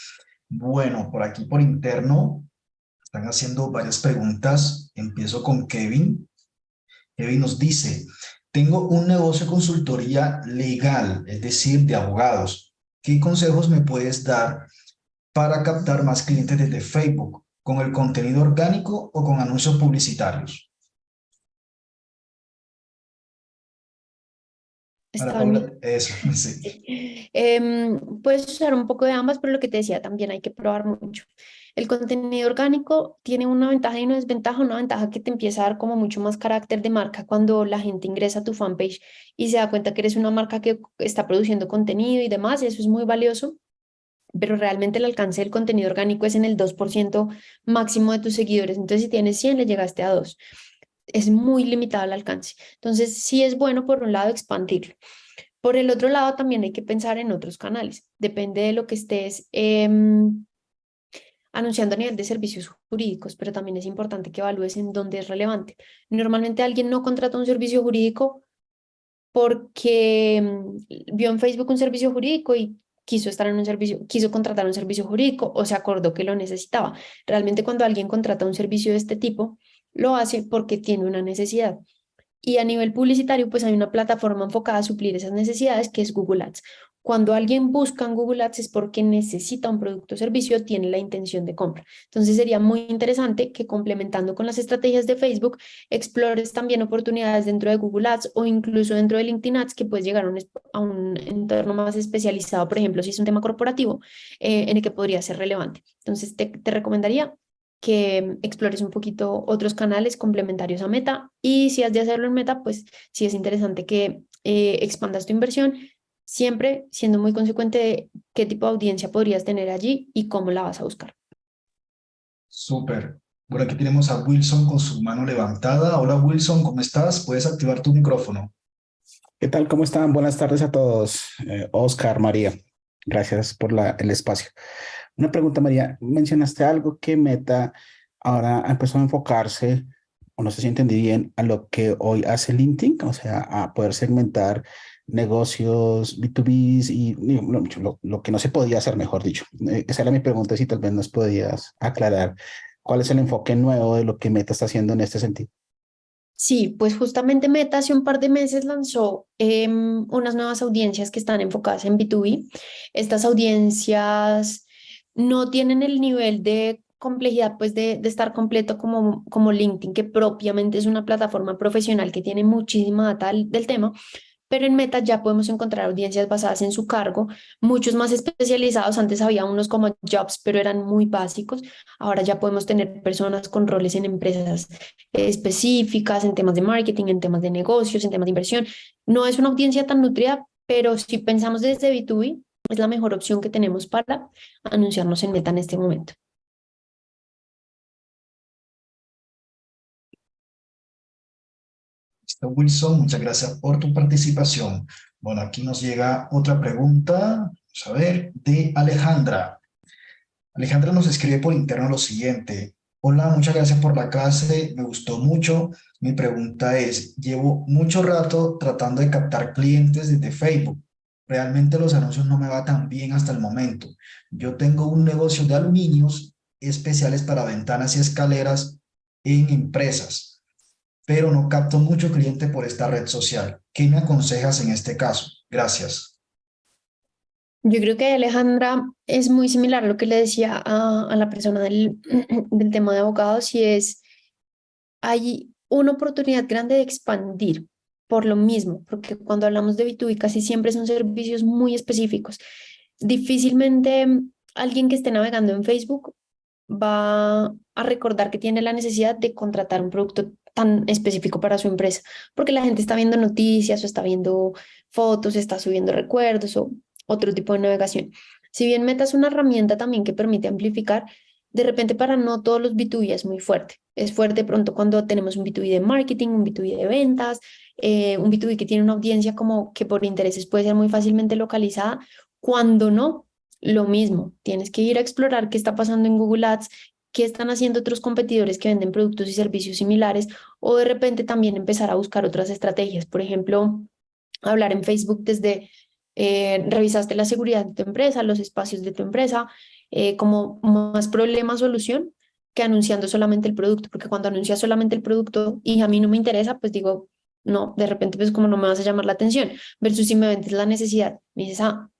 Bueno, por aquí por interno están haciendo varias preguntas. Empiezo con Kevin. Kevin nos dice, tengo un negocio de consultoría legal, es decir, de abogados. ¿Qué consejos me puedes dar para captar más clientes desde Facebook? ¿Con el contenido orgánico o con anuncios publicitarios? Para Está Paula, bien. eso, sí. Sí. Puedes usar un poco de ambas, pero lo que te decía, también hay que probar mucho. El contenido orgánico tiene una ventaja y una desventaja. Una ventaja que te empieza a dar como mucho más carácter de marca cuando la gente ingresa a tu fanpage y se da cuenta que eres una marca que está produciendo contenido y demás. Eso es muy valioso, pero realmente el alcance del contenido orgánico es en el 2% máximo de tus seguidores. Entonces, si tienes 100, le llegaste a 2. es muy limitado el alcance. Entonces, sí es bueno por un lado expandirlo. Por el otro lado, también hay que pensar en otros canales. Depende de lo que estés anunciando a nivel de servicios jurídicos, pero también es importante que evalúes en dónde es relevante. Normalmente alguien no contrata un servicio jurídico porque vio en Facebook un servicio jurídico y quiso estar en un servicio, quiso contratar un servicio jurídico o se acordó que lo necesitaba. Realmente cuando alguien contrata un servicio de este tipo, lo hace porque tiene una necesidad. Y a nivel publicitario, pues hay una plataforma enfocada a suplir esas necesidades que es Google Ads. Cuando alguien busca en Google Ads es porque necesita un producto o servicio, tiene la intención de compra. Entonces sería muy interesante que complementando con las estrategias de Facebook, explores también oportunidades dentro de Google Ads o incluso dentro de LinkedIn Ads que puedes llegar a un entorno más especializado, por ejemplo, si es un tema corporativo, en el que podría ser relevante. Entonces te recomendaría que explores un poquito otros canales complementarios a Meta y si has de hacerlo en Meta, pues sí es interesante que expandas tu inversión, siempre siendo muy consecuente de qué tipo de audiencia podrías tener allí y cómo la vas a buscar. Súper. Por aquí tenemos a Wilson con su mano levantada. Hola Wilson, ¿cómo estás? Puedes activar tu micrófono. ¿Qué tal? ¿Cómo están? Buenas tardes a todos. Oscar, María, gracias por el espacio. Una pregunta, María. Mencionaste algo que Meta ahora empezó a enfocarse, o no sé si entendí bien, a lo que hoy hace LinkedIn, o sea, a poder segmentar negocios B2B y lo que no se podía hacer, mejor dicho. Esa era mi pregunta, si tal vez nos podías aclarar cuál es el enfoque nuevo de lo que Meta está haciendo en este sentido. Sí, pues justamente Meta hace un par de meses lanzó unas nuevas audiencias que están enfocadas en B2B. Estas audiencias no tienen el nivel de complejidad pues de estar completo como LinkedIn, que propiamente es una plataforma profesional que tiene muchísima data del tema, pero en Meta ya podemos encontrar audiencias basadas en su cargo, muchos más especializados. Antes había unos como Jobs, pero eran muy básicos. Ahora ya podemos tener personas con roles en empresas específicas, en temas de marketing, en temas de negocios, en temas de inversión. No es una audiencia tan nutrida, pero si pensamos desde B2B, es la mejor opción que tenemos para anunciarnos en Meta en este momento. Listo, Wilson, muchas gracias por tu participación. Bueno, aquí nos llega otra pregunta, vamos a ver, de Alejandra. Alejandra nos escribe por interno lo siguiente. Hola, muchas gracias por la clase, me gustó mucho. Mi pregunta es, llevo mucho rato tratando de captar clientes desde Facebook. Realmente los anuncios no me va tan bien hasta el momento. Yo tengo un negocio de aluminios especiales para ventanas y escaleras en empresas, pero no capto mucho cliente por esta red social. ¿Qué me aconsejas en este caso? Gracias. Yo creo que Alejandra es muy similar a lo que le decía a la persona del tema de abogados y es, hay una oportunidad grande de expandir por lo mismo, porque cuando hablamos de B2B casi siempre son servicios muy específicos. Difícilmente alguien que esté navegando en Facebook va a recordar que tiene la necesidad de contratar un producto tan específico para su empresa, porque la gente está viendo noticias o está viendo fotos, está subiendo recuerdos o otro tipo de navegación. Si bien Meta es una herramienta también que permite amplificar, de repente para no todos los B2B es muy fuerte. Es fuerte pronto cuando tenemos un B2B de marketing, un B2B de ventas, un B2B que tiene una audiencia como que por intereses puede ser muy fácilmente localizada. Cuando no, lo mismo, tienes que ir a explorar qué está pasando en Google Ads, qué están haciendo otros competidores que venden productos y servicios similares, o de repente también empezar a buscar otras estrategias. Por ejemplo, hablar en Facebook desde revisaste la seguridad de tu empresa, los espacios de tu empresa, como más problema-solución que anunciando solamente el producto, porque cuando anuncias solamente el producto y a mí no me interesa, pues digo, no, de repente pues como no me vas a llamar la atención, versus si me vendes la necesidad, me dices, ah,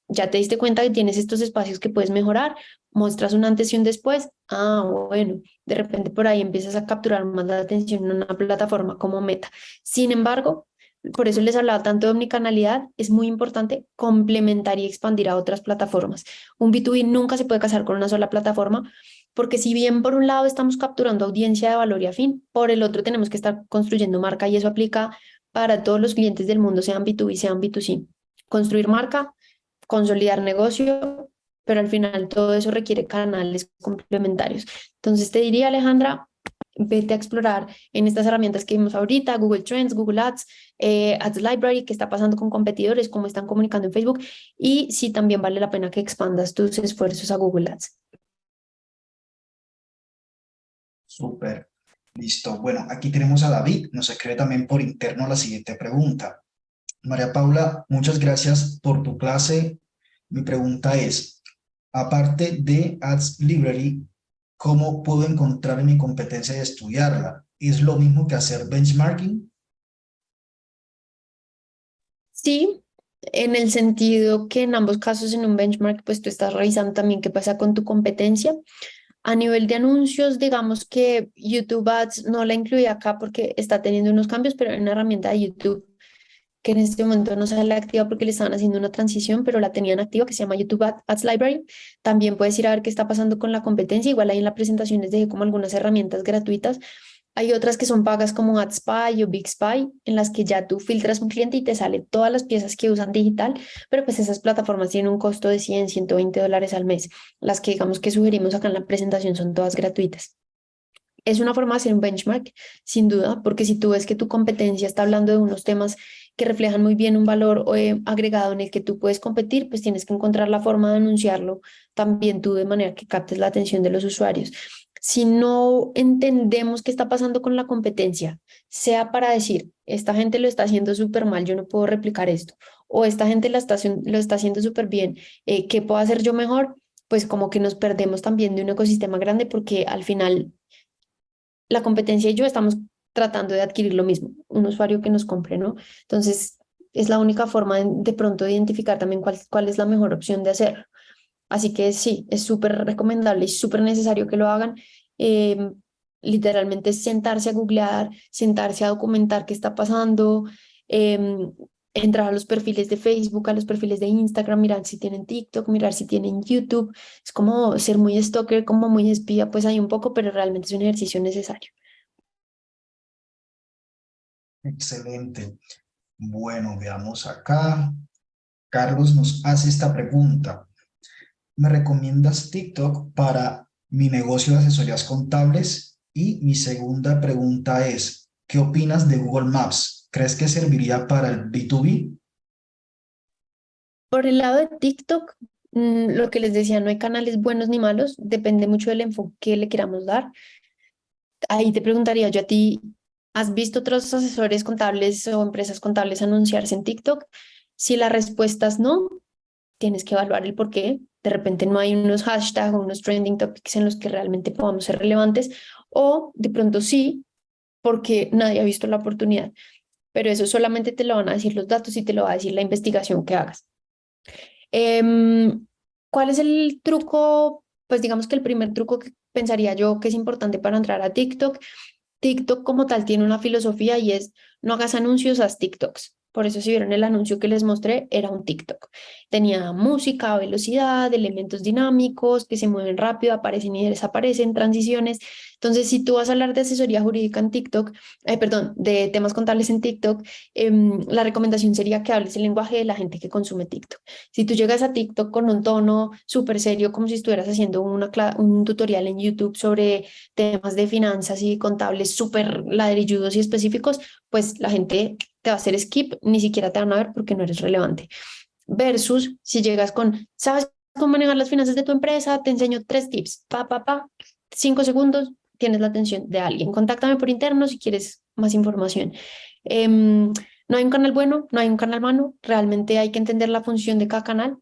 ya te diste cuenta que tienes estos espacios que puedes mejorar, muestras un antes y un después, ah, bueno, de repente por ahí empiezas a capturar más la atención en una plataforma como Meta. Sin embargo, por eso les hablaba tanto de omnicanalidad, es muy importante complementar y expandir a otras plataformas. Un B2B nunca se puede casar con una sola plataforma, porque si bien por un lado estamos capturando audiencia de valor y afín, por el otro tenemos que estar construyendo marca y eso aplica para todos los clientes del mundo, sean B2B, sean B2C. Construir marca, consolidar negocio, pero al final todo eso requiere canales complementarios. Entonces te diría, Alejandra, vete a explorar en estas herramientas que vimos ahorita, Google Trends, Google Ads, Ads Library, qué está pasando con competidores, cómo están comunicando en Facebook y si también vale la pena que expandas tus esfuerzos a Google Ads. Súper. Listo. Bueno, aquí tenemos a David. Nos escribe también por interno la siguiente pregunta. María Paula, muchas gracias por tu clase. Mi pregunta es, aparte de Ads Library, ¿cómo puedo encontrar mi competencia y estudiarla? ¿Es lo mismo que hacer benchmarking? Sí, en el sentido que en ambos casos en un benchmark, pues tú estás revisando también qué pasa con tu competencia. A nivel de anuncios, digamos que YouTube Ads no la incluí acá porque está teniendo unos cambios, pero hay una herramienta de YouTube que en este momento no sale activa porque le estaban haciendo una transición, pero la tenían activa que se llama YouTube Ads Library. También puedes ir a ver qué está pasando con la competencia. Igual ahí en la presentación les dejé como algunas herramientas gratuitas. Hay otras que son pagas como AdSpy o BigSpy, en las que ya tú filtras un cliente y te sale todas las piezas que usan digital, pero pues esas plataformas tienen un costo de 100, $120 al mes. Las que digamos que sugerimos acá en la presentación son todas gratuitas. Es una forma de hacer un benchmark, sin duda, porque si tú ves que tu competencia está hablando de unos temas que reflejan muy bien un valor agregado en el que tú puedes competir, pues tienes que encontrar la forma de anunciarlo también tú de manera que captes la atención de los usuarios. Si no entendemos qué está pasando con la competencia, sea para decir, esta gente lo está haciendo súper mal, yo no puedo replicar esto, o esta gente lo está haciendo súper bien, ¿qué puedo hacer yo mejor? Pues como que nos perdemos también de un ecosistema grande porque al final la competencia y yo estamos tratando de adquirir lo mismo, un usuario que nos compre, ¿no? Entonces, es la única forma de pronto de identificar también cuál es la mejor opción de hacerlo. Así que sí, es súper recomendable y súper necesario que lo hagan. Eh, Literalmente sentarse a googlear, sentarse a documentar qué está pasando, eh, entrar a los perfiles de Facebook, a los perfiles de Instagram, mirar si tienen TikTok, mirar si tienen YouTube. Es como ser muy stalker, como muy espía, pues hay un poco, pero realmente es un ejercicio necesario. Excelente. Bueno, veamos acá. Carlos nos hace esta pregunta. ¿Me recomiendas TikTok para mi negocio de asesorías contables? Y mi segunda pregunta es, ¿qué opinas de Google Maps? ¿Crees que serviría para el B2B? Por el lado de TikTok, lo que les decía, no hay canales buenos ni malos, depende mucho del enfoque que le queramos dar. Ahí te preguntaría yo a ti, ¿has visto otros asesores contables o empresas contables anunciarse en TikTok? Si la respuesta es no, tienes que evaluar el por qué. De repente no hay unos hashtags o unos trending topics en los que realmente podamos ser relevantes, o de pronto sí, porque nadie ha visto la oportunidad. Pero eso solamente te lo van a decir los datos y te lo va a decir la investigación que hagas. ¿Cuál es el truco? Pues digamos que el primer truco que pensaría yo que es importante para entrar a TikTok. TikTok como tal tiene una filosofía y es no hagas anuncios, haz TikToks. Por eso si vieron el anuncio que les mostré, era un TikTok. Tenía música, velocidad, elementos dinámicos que se mueven rápido, aparecen y desaparecen, transiciones. Entonces, si tú vas a hablar de asesoría jurídica en TikTok, perdón, de temas contables en TikTok, la recomendación sería que hables el lenguaje de la gente que consume TikTok. Si tú llegas a TikTok con un tono súper serio, como si estuvieras haciendo un tutorial en YouTube sobre temas de finanzas y contables súper ladrilludos y específicos, pues la gente te va a hacer skip, ni siquiera te van a ver porque no eres relevante. Versus si llegas con, ¿sabes cómo manejar las finanzas de tu empresa? Te enseño 3 tips, 5 segundos, tienes la atención de alguien. Contáctame por interno si quieres más información. No hay un canal bueno, no hay un canal malo, realmente hay que entender la función de cada canal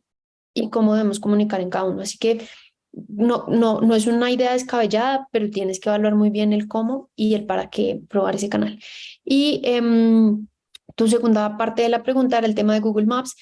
y cómo debemos comunicar en cada uno. Así que no es una idea descabellada, pero tienes que evaluar muy bien el cómo y el para qué probar ese canal. Y tu segunda parte de la pregunta era el tema de Google Maps.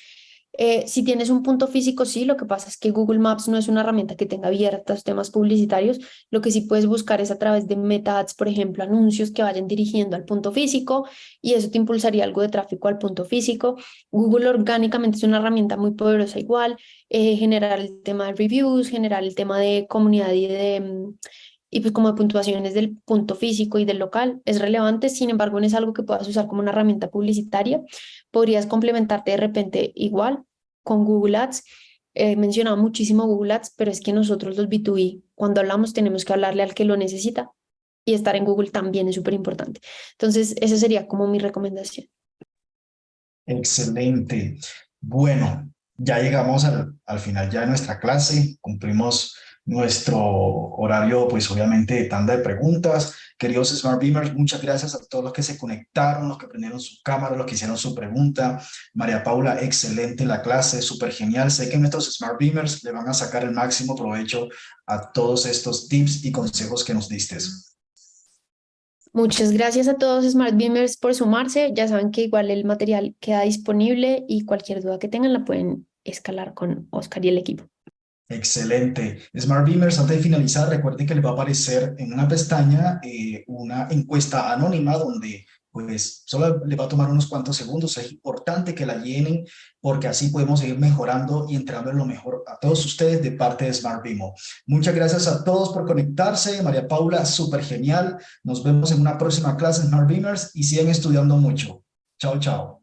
Si tienes un punto físico, sí, lo que pasa es que Google Maps no es una herramienta que tenga abiertos temas publicitarios. Lo que sí puedes buscar es a través de Meta Ads, por ejemplo, anuncios que vayan dirigiendo al punto físico y eso te impulsaría algo de tráfico al punto físico. Google orgánicamente es una herramienta muy poderosa igual, generar el tema de reviews, generar el tema de comunidad y pues como de puntuaciones del punto físico y del local es relevante, sin embargo no es algo que puedas usar como una herramienta publicitaria. Podrías complementarte de repente igual con Google Ads. He mencionado muchísimo Google Ads, pero es que nosotros los B2B, cuando hablamos tenemos que hablarle al que lo necesita y estar en Google también es súper importante. Entonces, esa sería como mi recomendación. Excelente. Bueno, ya llegamos al final ya de nuestra clase, cumplimos nuestro horario, pues obviamente de tanda de preguntas. Queridos Smart Beamers, muchas gracias a todos los que se conectaron, los que prendieron su cámara, los que hicieron su pregunta. María Paula, excelente la clase, súper genial. Sé que nuestros Smart Beamers le van a sacar el máximo provecho a todos estos tips y consejos que nos diste. Muchas gracias a todos Smart Beamers por sumarse. Ya saben que igual el material queda disponible y cualquier duda que tengan la pueden escalar con Oscar y el equipo. Excelente. Smart Beamers, antes de finalizar, recuerden que les va a aparecer en una pestaña una encuesta anónima donde pues solo les va a tomar unos cuantos segundos. Es importante que la llenen porque así podemos seguir mejorando y entregando lo mejor a todos ustedes de parte de Smart Beamo. Muchas gracias a todos por conectarse. María Paula, súper genial. Nos vemos en una próxima clase Smart Beamers y sigan estudiando mucho. Chao, chao.